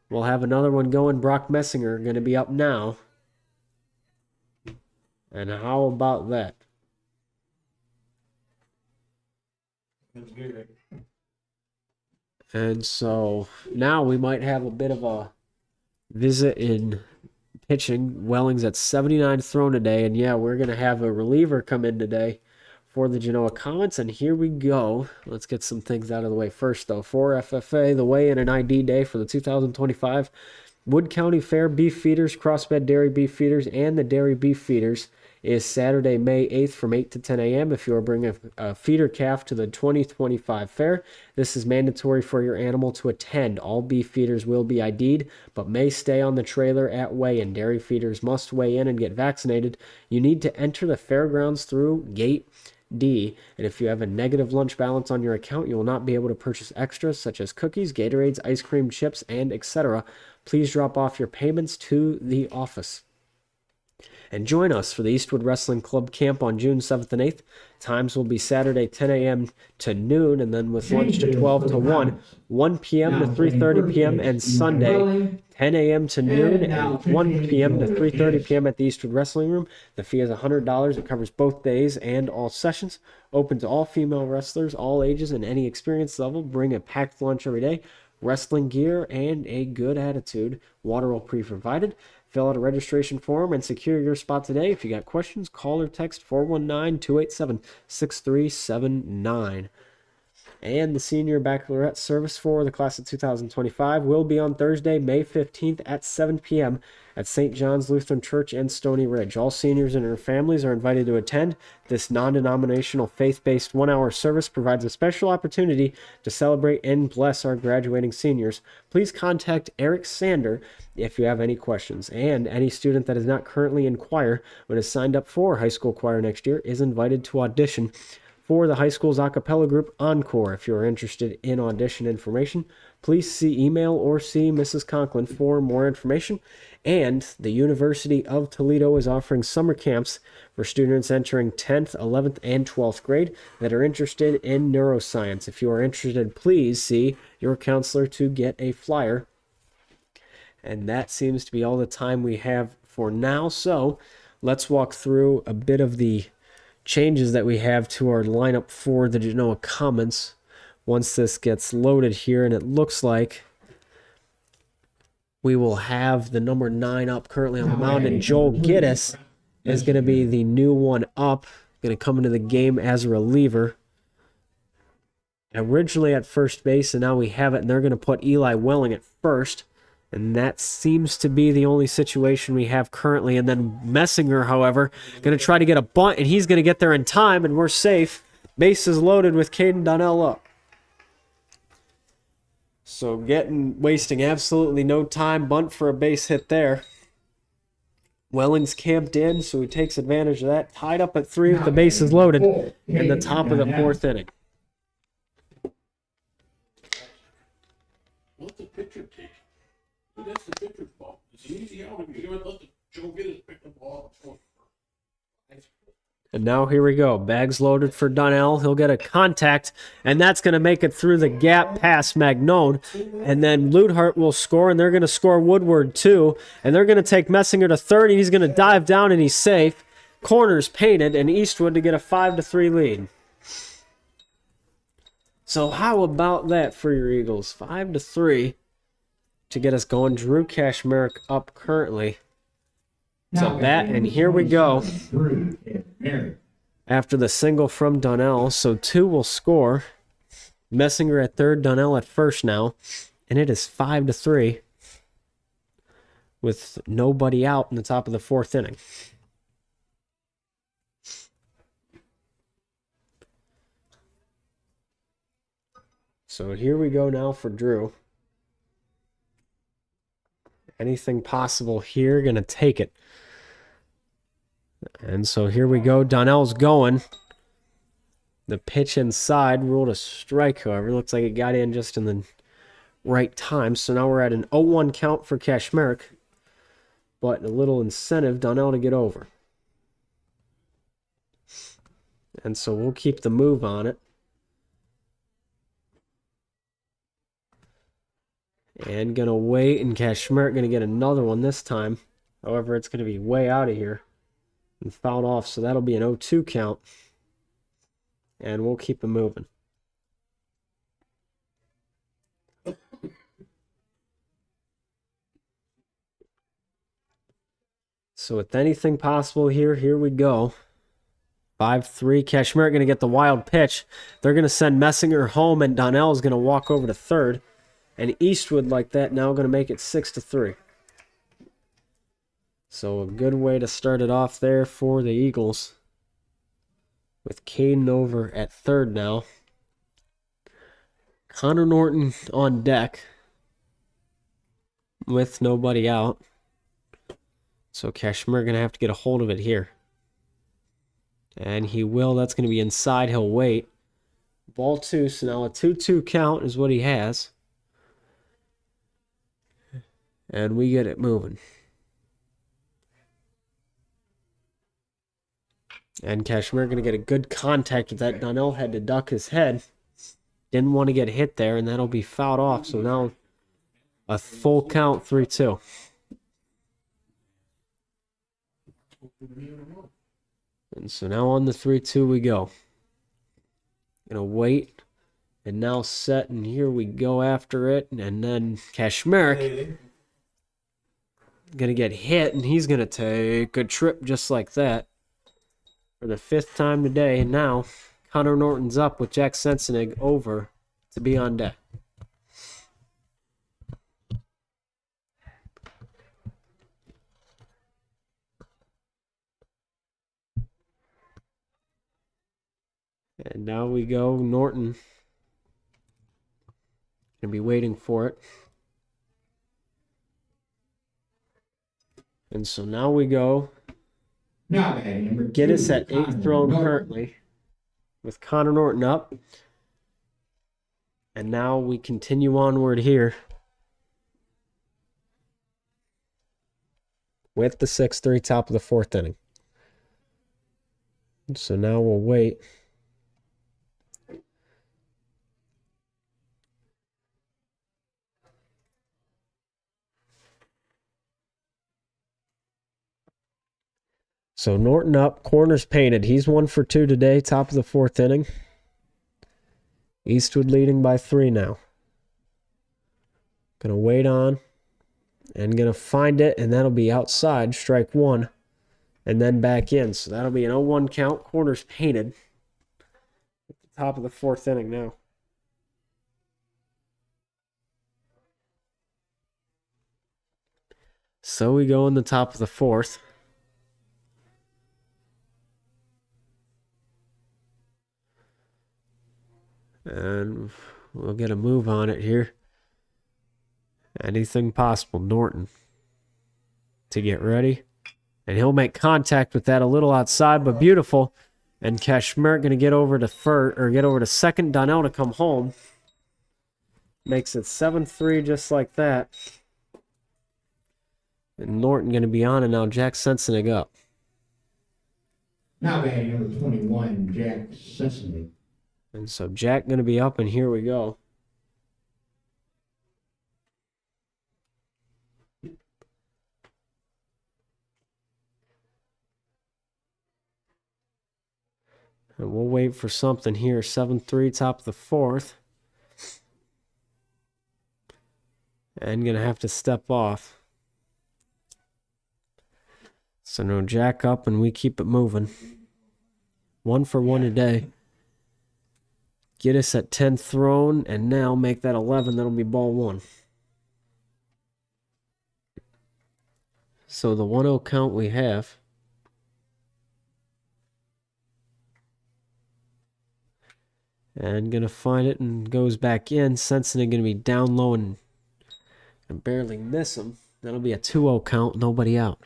we'll have another one going. Brock Messinger going to be up now. And how about that? That's good. And so now we might have a bit of a visit in pitching. Welling's at 79 thrown today. And yeah, we're going to have a reliever come in today for the Genoa Comets. And here we go. Let's get some things out of the way first, though. For FFA, the weigh-in and ID day for the 2025 Wood County Fair Beef Feeders, Crossbred Dairy Beef Feeders, and the Dairy Beef Feeders is Saturday, May 8th from 8 to 10 a.m. If you are bringing a feeder calf to the 2025 fair, this is mandatory for your animal to attend. All beef feeders will be ID'd, but may stay on the trailer at weigh-in. Dairy feeders must weigh in and get vaccinated. You need to enter the fairgrounds through Gate D, and if you have a negative lunch balance on your account, you will not be able to purchase extras such as cookies, Gatorades, ice cream, chips, and etc. Please drop off your payments to the office. and join us for the Eastwood Wrestling Club camp on June 7th and 8th. Times will be Saturday 10 a.m. to noon, and then with lunch to 12 to 1, 1 p.m. to 3:30 p.m., and Sunday 10 a.m. to noon and 1 p.m. to 3:30 p.m. at the Eastwood Wrestling Room. The fee is $100. It covers both days and all sessions. Open to all female wrestlers, all ages, and any experience level. Bring a packed lunch every day, wrestling gear, and a good attitude. Water will be provided. Fill out a registration form and secure your spot today. If you got questions, call or text 419-287-6379. And the senior baccalaureate service for the class of 2025 will be on Thursday, May 15th at 7 p.m. at St. John's Lutheran Church in Stony Ridge. All seniors and their families are invited to attend. This non-denominational faith-based one-hour service provides a special opportunity to celebrate and bless our graduating seniors. Please contact Eric Sander if you have any questions. And any student that is not currently in choir but is signed up for high school choir next year is invited to audition for the high school's a cappella group Encore. If you are interested in audition information, please email or see Mrs. Conklin for more information. And the University of Toledo is offering summer camps for students entering 10th, 11th, and 12th grade that are interested in neuroscience. If you are interested, please see your counselor to get a flyer. And that seems to be all the time we have for now. So let's walk through a bit of the changes that we have to our lineup for the Genoa Comets once this gets loaded here, and it looks like we will have the number 9 up currently on the mound, and Joel Giddis is going to be the new one up, going to come into the game as a reliever. Originally at first base, and now we have it, and they're going to put Eli Welling at first. And that seems to be the only situation we have currently. And then Messinger, however, going to try to get a bunt, and he's going to get there in time, and we're safe. Bases loaded with Caden Donnell up. So wasting absolutely no time. Bunt for a base hit there. Welling's camped in, so he takes advantage of that. Tied up at 3 with the bases loaded in the top of the 4th inning. Let the pitcher take it. That's the pitcher's fault. It's an easy out. If you let the Joe get his pick the ball. And now here we go. Bags loaded for Donnell. He'll get a contact, and that's going to make it through the gap past Magnone. And then Ludhart will score, and they're going to score Woodward too. And they're going to take Messinger to third, and he's going to dive down, and he's safe. Corners painted, and Eastwood to get a 5-3 lead. So how about that for your Eagles? 5-3 to get us going. Drew Kashmerick up currently. So bat, and here we go. After the single from Donnell, so 2 will score. Messinger at third, Donnell at first now, and it is 5-3 with nobody out in the top of the 4th inning. So here we go now for Drew. Anything possible here, gonna take it. And so here we go. Donnell's going. The pitch inside ruled a strike, however. Looks like it got in just in the right time. So now we're at an 0-1 count for Kashmerick. But a little incentive, Donnell to get over. And so we'll keep the move on it. And gonna wait, and Kashmerick gonna get another one this time. However, it's gonna be way out of here and fouled off, so that'll be an 0-2 count. And we'll keep it moving. So with anything possible here we go. 5-3. Kashmerick gonna get the wild pitch. They're gonna send Messinger home, and Donnell is gonna walk over to third. And Eastwood, like that, now going to make it 6-3. So a good way to start it off there for the Eagles. With Caden over at third now. Connor Norton on deck. With nobody out. So Kashmir going to have to get a hold of it here. And he will. That's going to be inside. He'll wait. Ball 2. So now a 2-2 count is what he has. And we get it moving. And Kashmir going to get a good contact with that. Donnell had to duck his head. Didn't want to get hit there, and that'll be fouled off. So now a full count, 3-2. And so now on the 3-2 we go. Gonna wait. And now set, and here we go after it. And then Kashmir gonna get hit, and he's gonna take a trip just like that for the 5th time today. And now Connor Norton's up with Jack Sensenig over to be on deck. And now we go Norton. Gonna be waiting for it. And so now we go. Now batting number 2. Get us at 8th Connor throne Norton. currently. With Connor Norton up. And now we continue onward here. With the 6-3 top of the 4th inning. So now we'll wait. So Norton up, corners painted. He's 1 for 2 today, top of the 4th inning. Eastwood leading by 3 now. Gonna wait on and gonna find it, and that'll be outside, strike 1, and then back in. So that'll be an 0-1 count, corners painted. At the top of the 4th inning now. So we go in the top of the 4th. And we'll get a move on it here. Anything possible. Norton to get ready. And he'll make contact with that a little outside, but beautiful. And Kashmir going to get over to get over to second. Donnell to come home. Makes it 7-3 just like that. And Norton going to be on, and now Jack Sensenig up. Now batting number 21, Jack Sensenig. And so Jack going to be up, and here we go. And we'll wait for something here. 7-3, top of the 4th. And going to have to step off. So no Jack up, and we keep it moving. 1 for 1 today. Get us at 10th thrown, and now make that 11. That'll be ball 1. So the 1-0 count we have. And going to find it, and goes back in. Sensenig going to be down low and barely miss him. That'll be a 2-0 count, nobody out.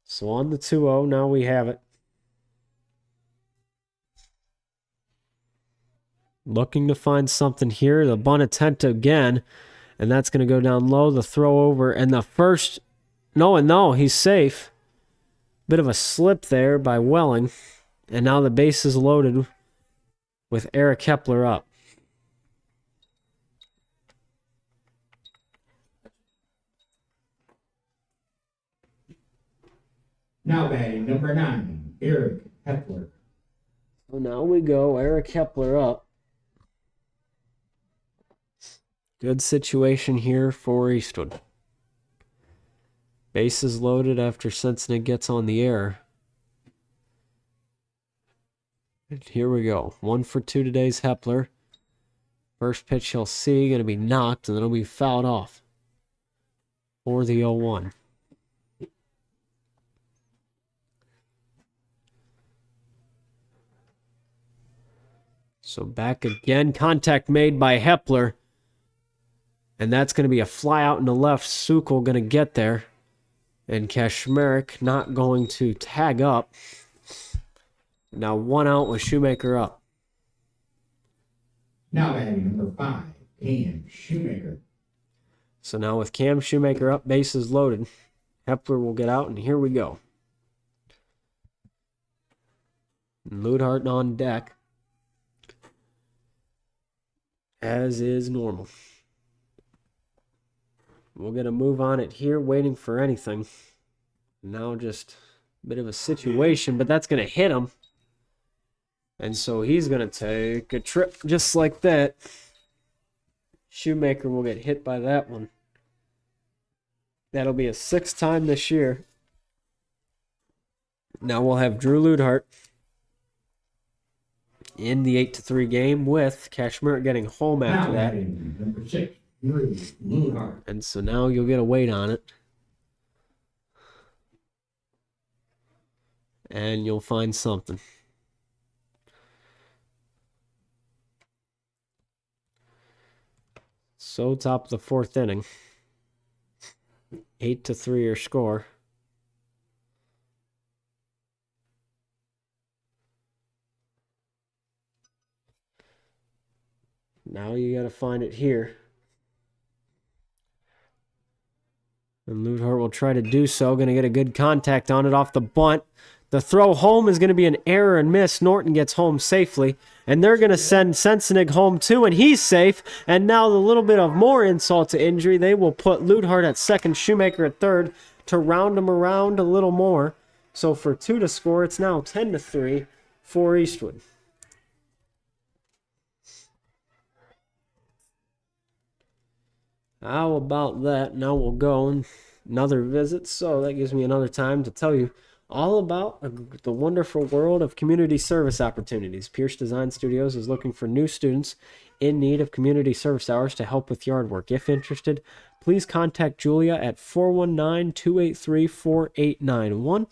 So on the 2-0, now we have it. Looking to find something here. The bunt attempt again. And that's going to go down low. The throw over. And the first... No, he's safe. Bit of a slip there by Welling. And now the base is loaded with Eric Kepler up. Now batting number 9, Eric Hepler. So now we go. Eric Kepler up. Good situation here for Eastwood. Bases loaded after Sensenig gets on the air. And here we go. 1 for 2 today's Hepler. First pitch he'll see. Going to be knocked, and then it'll be fouled off for the 0-1. So back again. Contact made by Hepler. And that's going to be a fly out in the left. Sukal going to get there. And Kashmerik not going to tag up. Now 1 out with Shoemaker up. Now batting number 5, Ian Shoemaker. So now with Cam Shoemaker up, bases loaded, Hepler will get out, and here we go. Ludhart on deck, as is normal. We'll get a move on it here, waiting for anything. Now just a bit of a situation, but that's going to hit him. And so he's going to take a trip just like that. Shoemaker will get hit by that one. That'll be a 6th time this year. Now we'll have Drew Ludhart in the 8-3 game with Kashmir getting home after that. Number 6, Drew Ludhart. And so now you'll get a wait on it. And you'll find something. So top of the 4th inning. 8-3 your score. Now you got to find it here. And Ludhart will try to do so. Going to get a good contact on it off the bunt. The throw home is going to be an error and miss. Norton gets home safely. And they're going to send Sensenig home too, and he's safe. And now the little bit of more insult to injury. They will put Ludhart at second, Shoemaker at third to round them around a little more. So for 2 to score, it's now 10-3 for Eastwood. How about that? Now we'll go and another visit. So that gives me another time to tell you all about the wonderful world of community service opportunities. Pierce Design Studios is looking for new students in need of community service hours to help with yard work. If interested, please contact Julia at 419-283-4891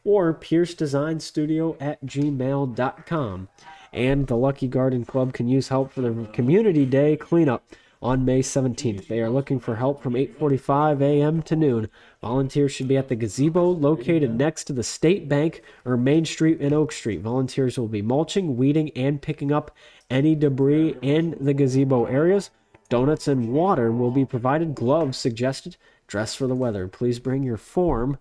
or piercedesignstudio@gmail.com. And the Lucky Garden Club can use help for the Community Day cleanup on May 17th. They are looking for help from 8:45 a.m. to noon. Volunteers should be at the gazebo located next to the State Bank or Main Street and Oak Street. Volunteers will be mulching, weeding, and picking up any debris in the gazebo areas. Donuts and water will be provided. Gloves suggested. Dress for the weather. Please bring your form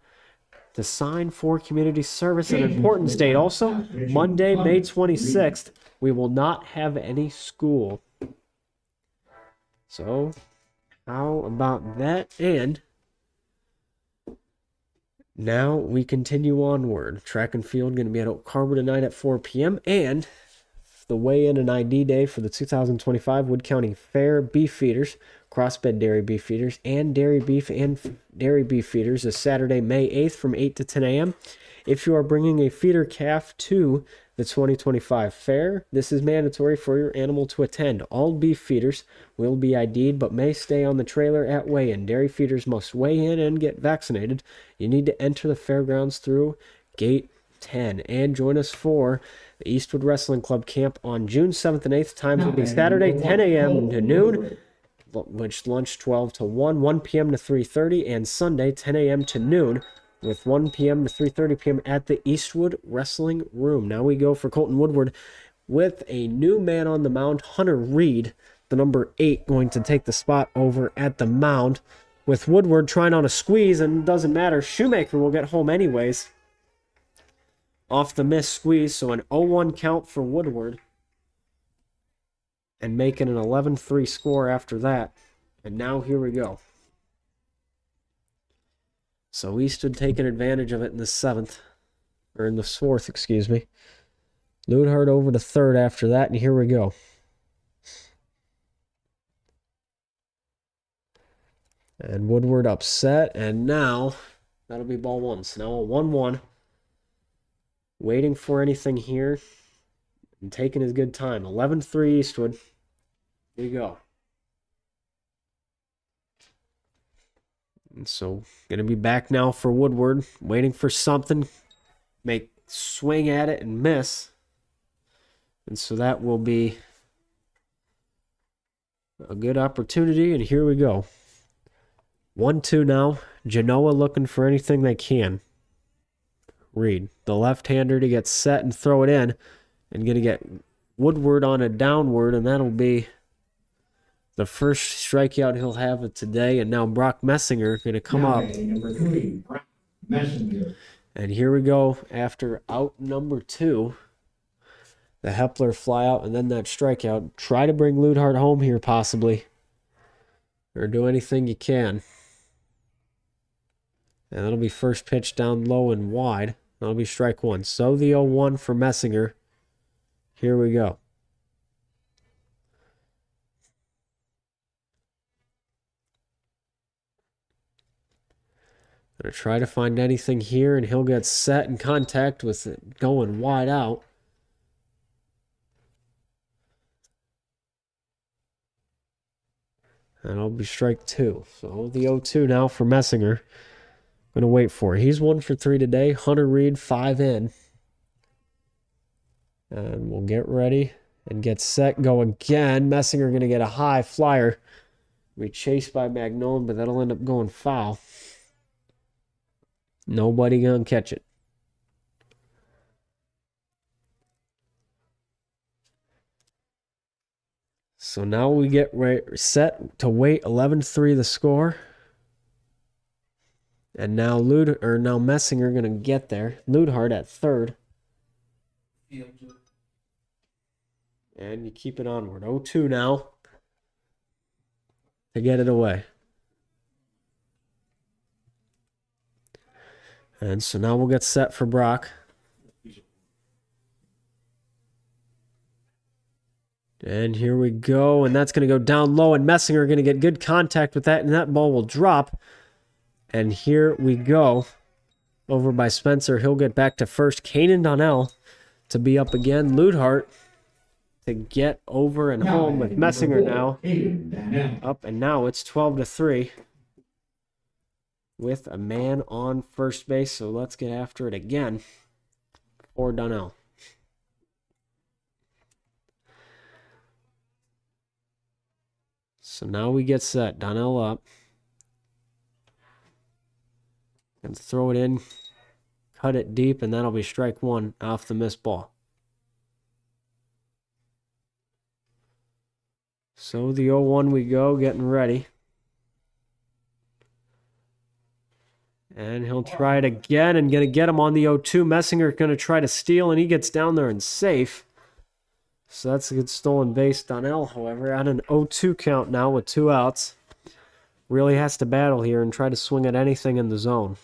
to sign for community service. An important date also, Monday, May 26th, we will not have any school. So, how about that? And now we continue onward. Track and field going to be at Oak Harbor tonight at 4 p.m. And the weigh-in and ID day for the 2025 Wood County Fair beef feeders, crossbred dairy beef feeders, and dairy beef feeders is Saturday, May 8th from 8 to 10 a.m. If you are bringing a feeder calf to the 2025 fair, this is mandatory for your animal to attend. All beef feeders will be ID'd but may stay on the trailer at weigh-in. Dairy feeders must weigh in and get vaccinated. You need to enter the fairgrounds through Gate 10. And join us for the Eastwood Wrestling Club camp on June 7th and 8th. Times will be Saturday, 10 a.m. to noon, which lunch 12 to 1 p.m. to 3:30, and Sunday, 10 a.m. to noon, with 1 p.m. to 3:30 p.m. at the Eastwood Wrestling Room. Now we go for Colton Woodward with a new man on the mound, Hunter Reed, the number 8, going to take the spot over at the mound, with Woodward trying on a squeeze, and it doesn't matter. Shoemaker will get home anyways off the missed squeeze, so an 0-1 count for Woodward, and making an 11-3 score after that. And now here we go. So Eastwood taking advantage of it in the 7th, or in the 4th, excuse me. Ludhart over to 3rd after that, and here we go. And Woodward upset, and now that'll be ball 1. So now a 1-1. Waiting for anything here, and taking his good time. 11-3 Eastwood. Here you go. And so, going to be back now for Woodward, waiting for something, make swing at it and miss. And so that will be a good opportunity, and here we go. 1-2 now. Genoa looking for anything they can. Reed, the left-hander, to get set and throw it in, and going to get Woodward on a downward, and that'll be the first strikeout he'll have of today. And now Brock Messinger going to come Now up. batting number 3, Brock Messenger. And here we go after out number 2. The Hepler fly out and then that strikeout. Try to bring Ludhart home here possibly. Or do anything you can. And that'll be first pitch down low and wide. That'll be strike 1. So the 0-1 for Messinger. Here we go. Gonna try to find anything here, and he'll get set in contact with it going wide out. And it'll be strike 2. So the 0-2 now for Messinger. Gonna wait for it. He's 1 for 3 today. Hunter Reed 5 in. And we'll get ready and get set. Go again. Messinger gonna get a high flyer. Be chased by Magnolan, but that'll end up going foul. Nobody gonna catch it. So now we get set to wait. 11-3 the score. And now now Messinger gonna get there. Ludhart at third. And you keep it onward. 0-2 now. To get it away. And so now we'll get set for Brock. And here we go. And that's going to go down low. And Messinger going to get good contact with that. And that ball will drop. And here we go. Over by Spencer. He'll get back to first. Kanan Donnell to be up again. Ludhart to get over and home with Messinger now. Up, and now it's 12-3. With a man on first base. So let's get after it again for Donnell. So now we get set. Donnell up. And throw it in. Cut it deep, and that'll be strike 1 off the missed ball. So the 0-1 we go, getting ready. And he'll try it again and going to get him on the 0-2. Messinger going to try to steal, and he gets down there and safe. So that's a good stolen base. Donnell, however, at an 0-2 count now with 2 outs. Really has to battle here and try to swing at anything in the zone.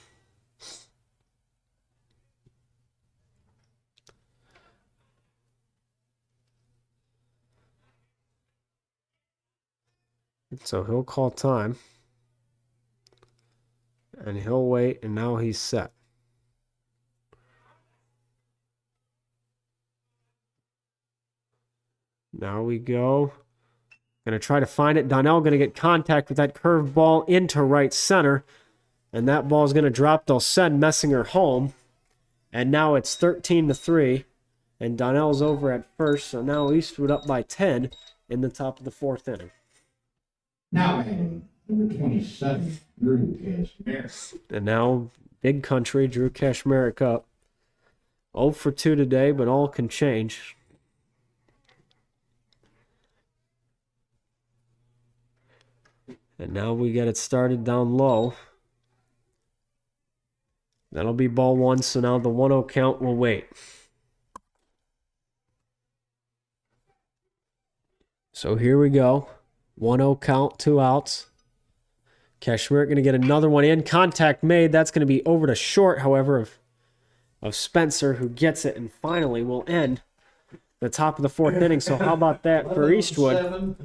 So he'll call time. And he'll wait, and now he's set. Now we go. Going to try to find it. Donnell going to get contact with that curved ball into right center. And that ball is going to drop. They'll send Messinger home. And now it's 13-3. And Donnell's over at first. So now Eastwood up by 10 in the top of the 4th inning. Now batting number 27, Drew Cashmere. And now Big Country, Drew Cashmerick up. 0 for 2 today, but all can change. And now we get it started down low. That'll be ball 1, so now the 1-0 count will wait. So here we go. 1-0 count, 2 outs. Cashmere going to get another one in. Contact made. That's going to be over to short, however, of Spencer, who gets it and finally will end the top of the 4th inning. So how about that for Eastwood?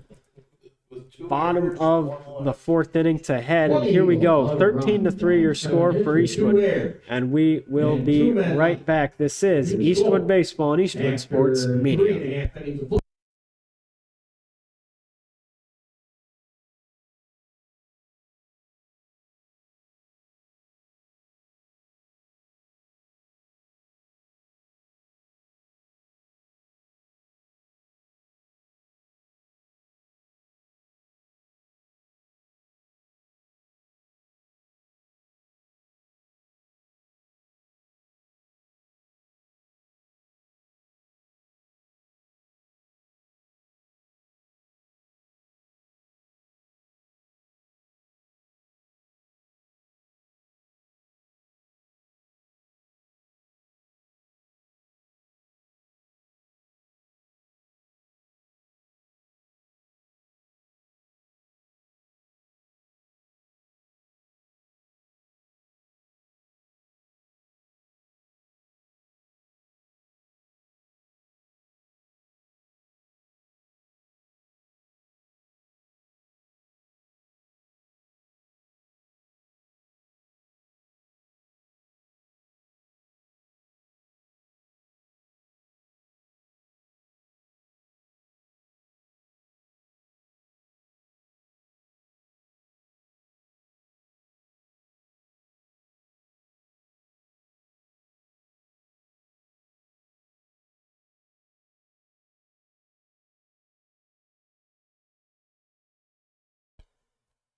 Bottom of the 4th inning to head. And here we go. 13-3 your score for Eastwood. And we will be right back. This is Eastwood Baseball and Eastwood Sports Media.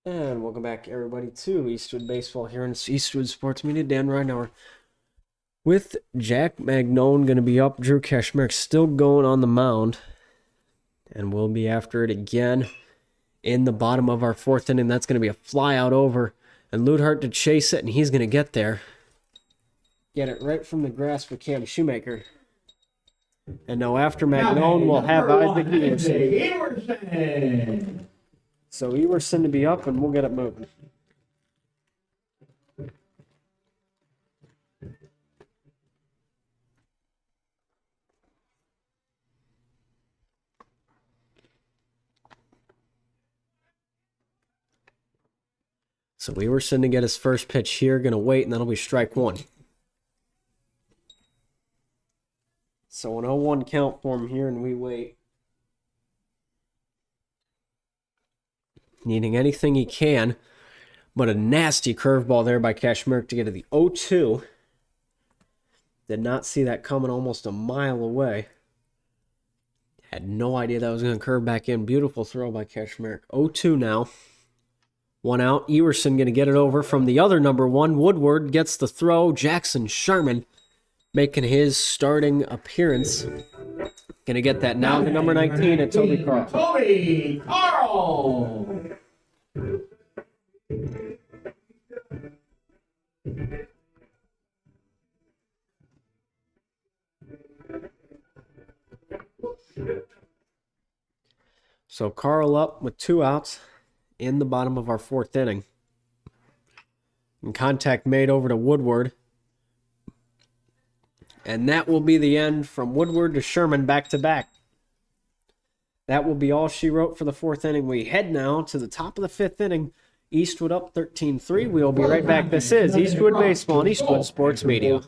And welcome back, everybody, to Eastwood Baseball here in Eastwood Sports Media. Dan Ridenour with Jack Magnone going to be up. Drew Kashmir still going on the mound. And we'll be after it again in the bottom of our fourth inning. That's going to be a fly out over. And Ludhart to chase it, and he's going to get there. Get it right from the grasp of Cam Shoemaker. And now after Magnone, we'll have Isaac Everson. So Everson to be up, and we'll get it moving. So Everson to get his first pitch here, going to wait, and that'll be strike one. So an 0-1 count for him here, and we wait. Needing anything he can, but a nasty curveball there by Kashmir to get to the 0-2. Did not see that coming almost a mile away. Had no idea that was going to curve back in. Beautiful throw by Kashmir. 0-2 now. One out. Everson going to get it over from the other number one. Woodward gets the throw. Jackson Sherman making his starting appearance. Going to get that now. The number 19 at Toby Carl. Toby Carl. So Carl up with 2 outs in the bottom of our fourth inning. And contact made over to Woodward. And that will be the end from Woodward to Sherman back to back. That will be all she wrote for the fourth inning. We head now to the top of the fifth inning. Eastwood up 13-3. We'll be right back. This is Eastwood Baseball and Eastwood Sports Media.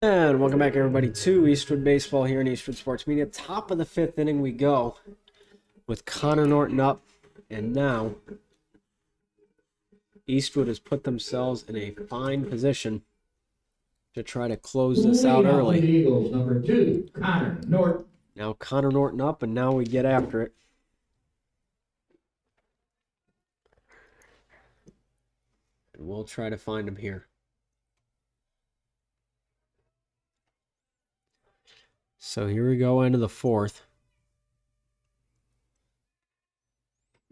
And welcome back, everybody, to Eastwood Baseball here in Eastwood Sports Media. Top of the fifth inning we go with Connor Norton up. And now Eastwood has put themselves in a fine position to try to close this out early. Eagles, number 2, Connor Norton. Now Connor Norton up, and now we get after it. And we'll try to find him here. So here we go into the fourth.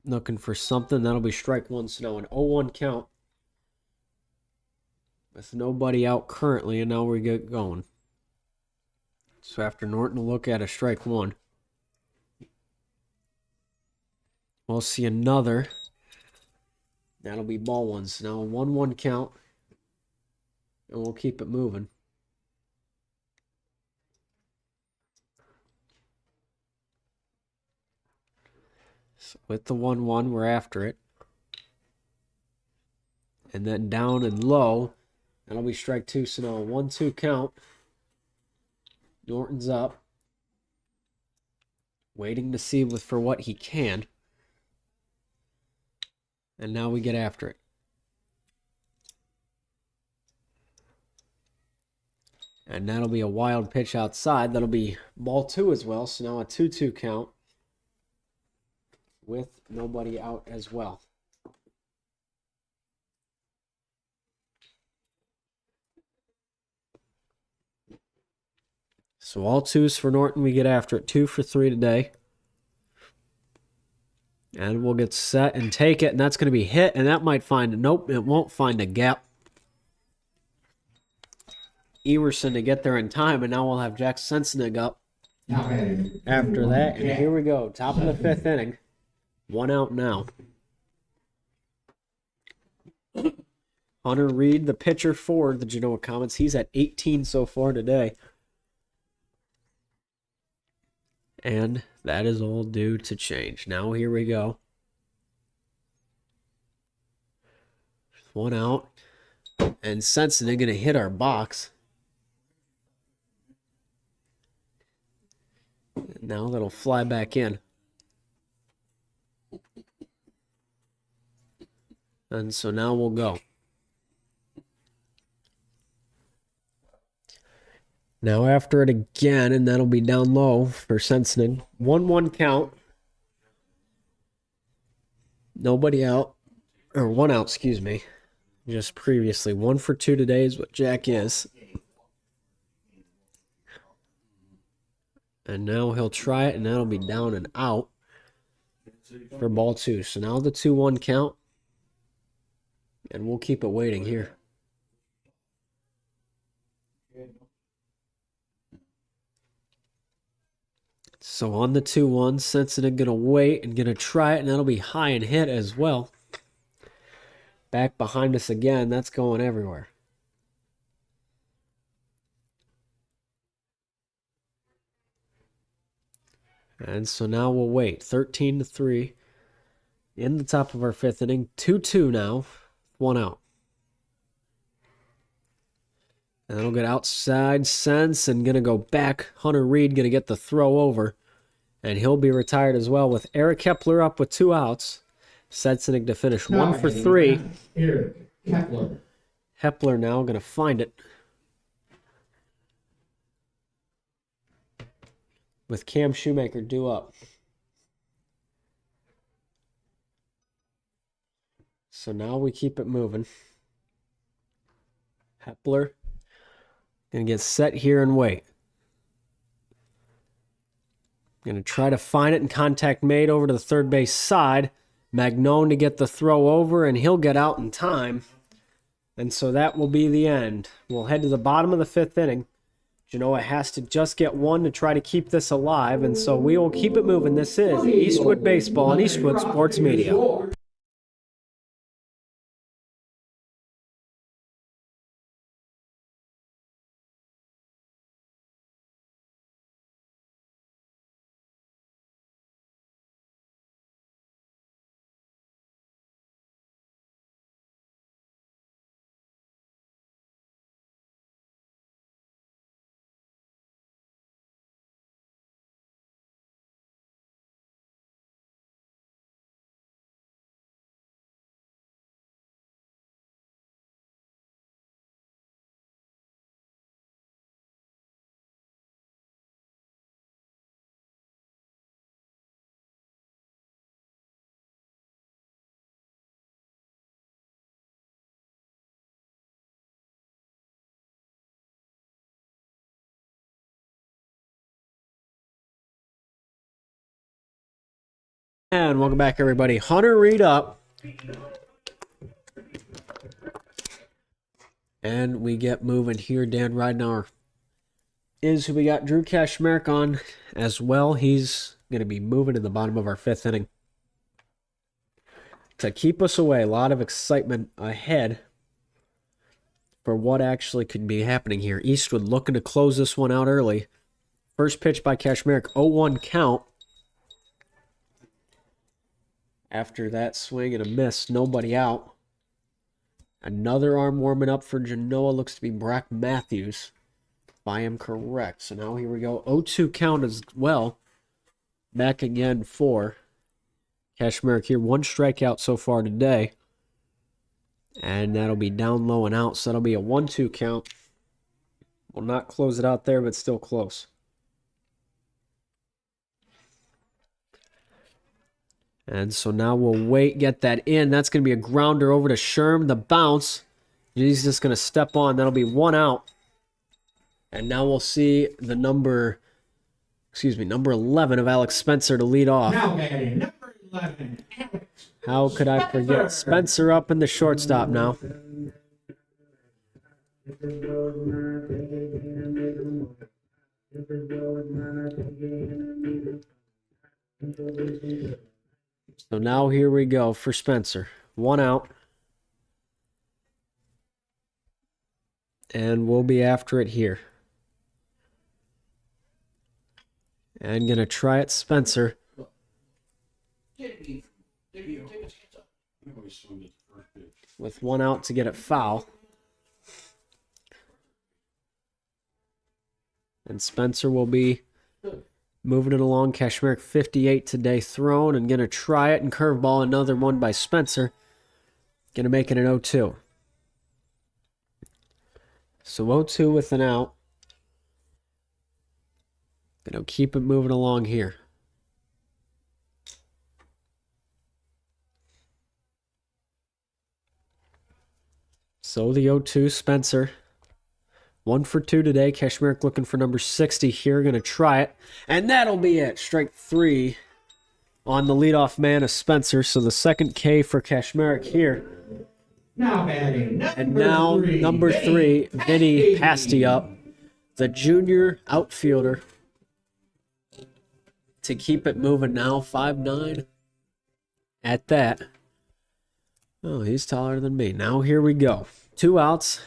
Looking for something. That'll be strike one. So now an 0-1 count. With nobody out currently, and now we get going. So after Norton will look at a strike one. We'll see another. That'll be ball one. So now a 1-1 count. And we'll keep it moving. So with the 1-1, we're after it. And then down and low. That'll be strike two. So now a 1-2 count. Norton's up. Waiting to see for what he can. And now we get after it. And that'll be a wild pitch outside. That'll be ball 2 as well. So now a 2-2 count with nobody out as well. So all 2s for Norton. We get after it. 2 for 3 today. And we'll get set and take it. And that's going to be hit. And that might find... Nope, it won't find a gap. Everson to get there in time. And now we'll have Jack Sensenig up after that. And here we go. Top of the 5th inning. 1 out now. Hunter Reed, the pitcher for the Genoa Comets. He's at 18 so far today. And that is all due to change. Now here we go. 1 out. And Sensenig going to hit our box. Now that'll fly back in. And so now we'll go. Now after it again, and that'll be down low for Sensenig. 1-1 count. Nobody out. Or 1 out, excuse me. Just previously. 1 for 2 today is what Jack is. And now he'll try it, and that'll be down and out for ball 2. So now the 2-1 count. And we'll keep it waiting here. So on the 2-1, Sensenig going to wait and going to try it, and that'll be high and hit as well. Back behind us again. That's going everywhere. And so now we'll wait. 13-3 in the top of our 5th inning. 2-2 now. 1 out. And that'll get outside Sense and going to go back. Hunter Reed going to get the throw over. And he'll be retired as well with Eric Kepler up with 2 outs. Sensenig to finish 1 for 3. Eric Kepler. Kepler now going to find it. With Cam Shoemaker due up. So now we keep it moving. Kepler going to get set here and wait. Going to try to find it and contact made over to the third base side. Magnone to get the throw over, and he'll get out in time. And so that will be the end. We'll head to the bottom of the 5th inning. Genoa has to just get 1 to try to keep this alive, and so we will keep it moving. This is Eastwood Baseball and Eastwood Sports Media. And welcome back, everybody. Hunter Reed up. And we get moving here. Dan Ridenour is who we got. Drew Kashmerk on as well. He's going to be moving in the bottom of our 5th inning. To keep us away, a lot of excitement ahead for what actually could be happening here. Eastwood looking to close this one out early. First pitch by Kashmerk, 0-1 count. After that swing and a miss, nobody out. Another arm warming up for Genoa looks to be Brock Matthews. If I am correct. So now here we go. 0-2 count as well. Back again for Kashmir here. 1 strikeout so far today. And that'll be down low and out. So that'll be a 1-2 count. Will not close it out there, but still close. And so now we'll wait, get that in. That's going to be a grounder over to Sherm. The bounce. He's just going to step on. That'll be 1 out. And now we'll see the number 11 of Alex Spencer to lead off. Now batting number 11, Alex. How could I forget? Spencer up in the shortstop now. So now here we go for Spencer. 1 out. And we'll be after it here. And gonna try it, Spencer. With 1 out to get it foul. And Spencer will be moving it along. Kashmir 58 today thrown and gonna try it and curveball. Another one by Spencer. Gonna make it an 0-2. So 0-2 with an out. Gonna keep it moving along here. So the 0-2, Spencer. 1 for 2 today. Kashmir looking for number 60 here. Gonna try it. And that'll be it. Strike 3 on the leadoff man of Spencer. So the second K for Kashmir here. Now batting And now number 3, Vinny Pasty up. The junior outfielder. To keep it moving now. 5'9". At that. Oh, he's taller than me. Now here we go. 2 outs.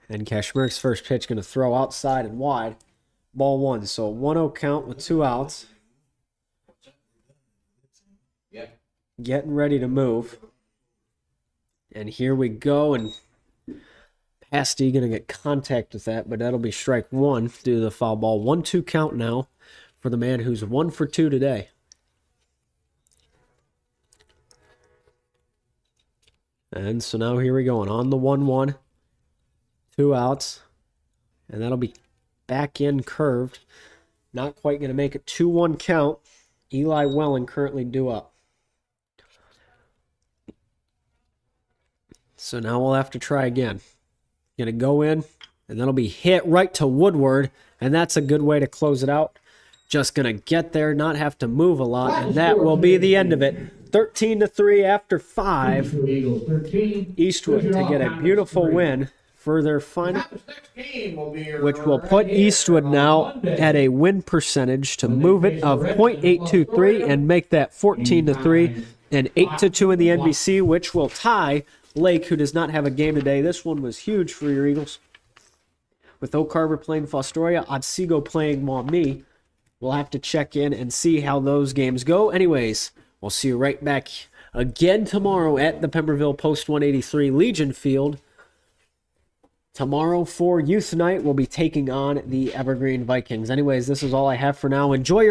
And Kashmir's first pitch going to throw outside and wide. Ball 1. So a 1-0 count with 2 outs. Getting ready to move. And here we go. And Pasty going to get contact with that, but that'll be strike 1 due to the foul ball. 1-2 count now for the man who's 1 for 2 today. And so now here we go. And on the 1-1. 2 outs. And that'll be back in curved. Not quite going to make it 2-1 count. Eli Welling currently due up. So now we'll have to try again. Going to go in, and that'll be hit right to Woodward, and that's a good way to close it out. Just going to get there, not have to move a lot, and that will be the end of it. 13-3 after 5. Eastwood to get a beautiful win for their final, which will put Eastwood now at a win percentage to move it of .823 and make that 14-3 and 8-2 in the NBC, which will tie Lake, who does not have a game today. This one was huge for your Eagles. With Oak Harbor playing Fostoria, Otsego playing Maumee. We'll have to check in and see how those games go. Anyways, we'll see you right back again tomorrow at the Pemberville Post 183 Legion Field. Tomorrow for Youth Night, we'll be taking on the Evergreen Vikings. Anyways, this is all I have for now. Enjoy your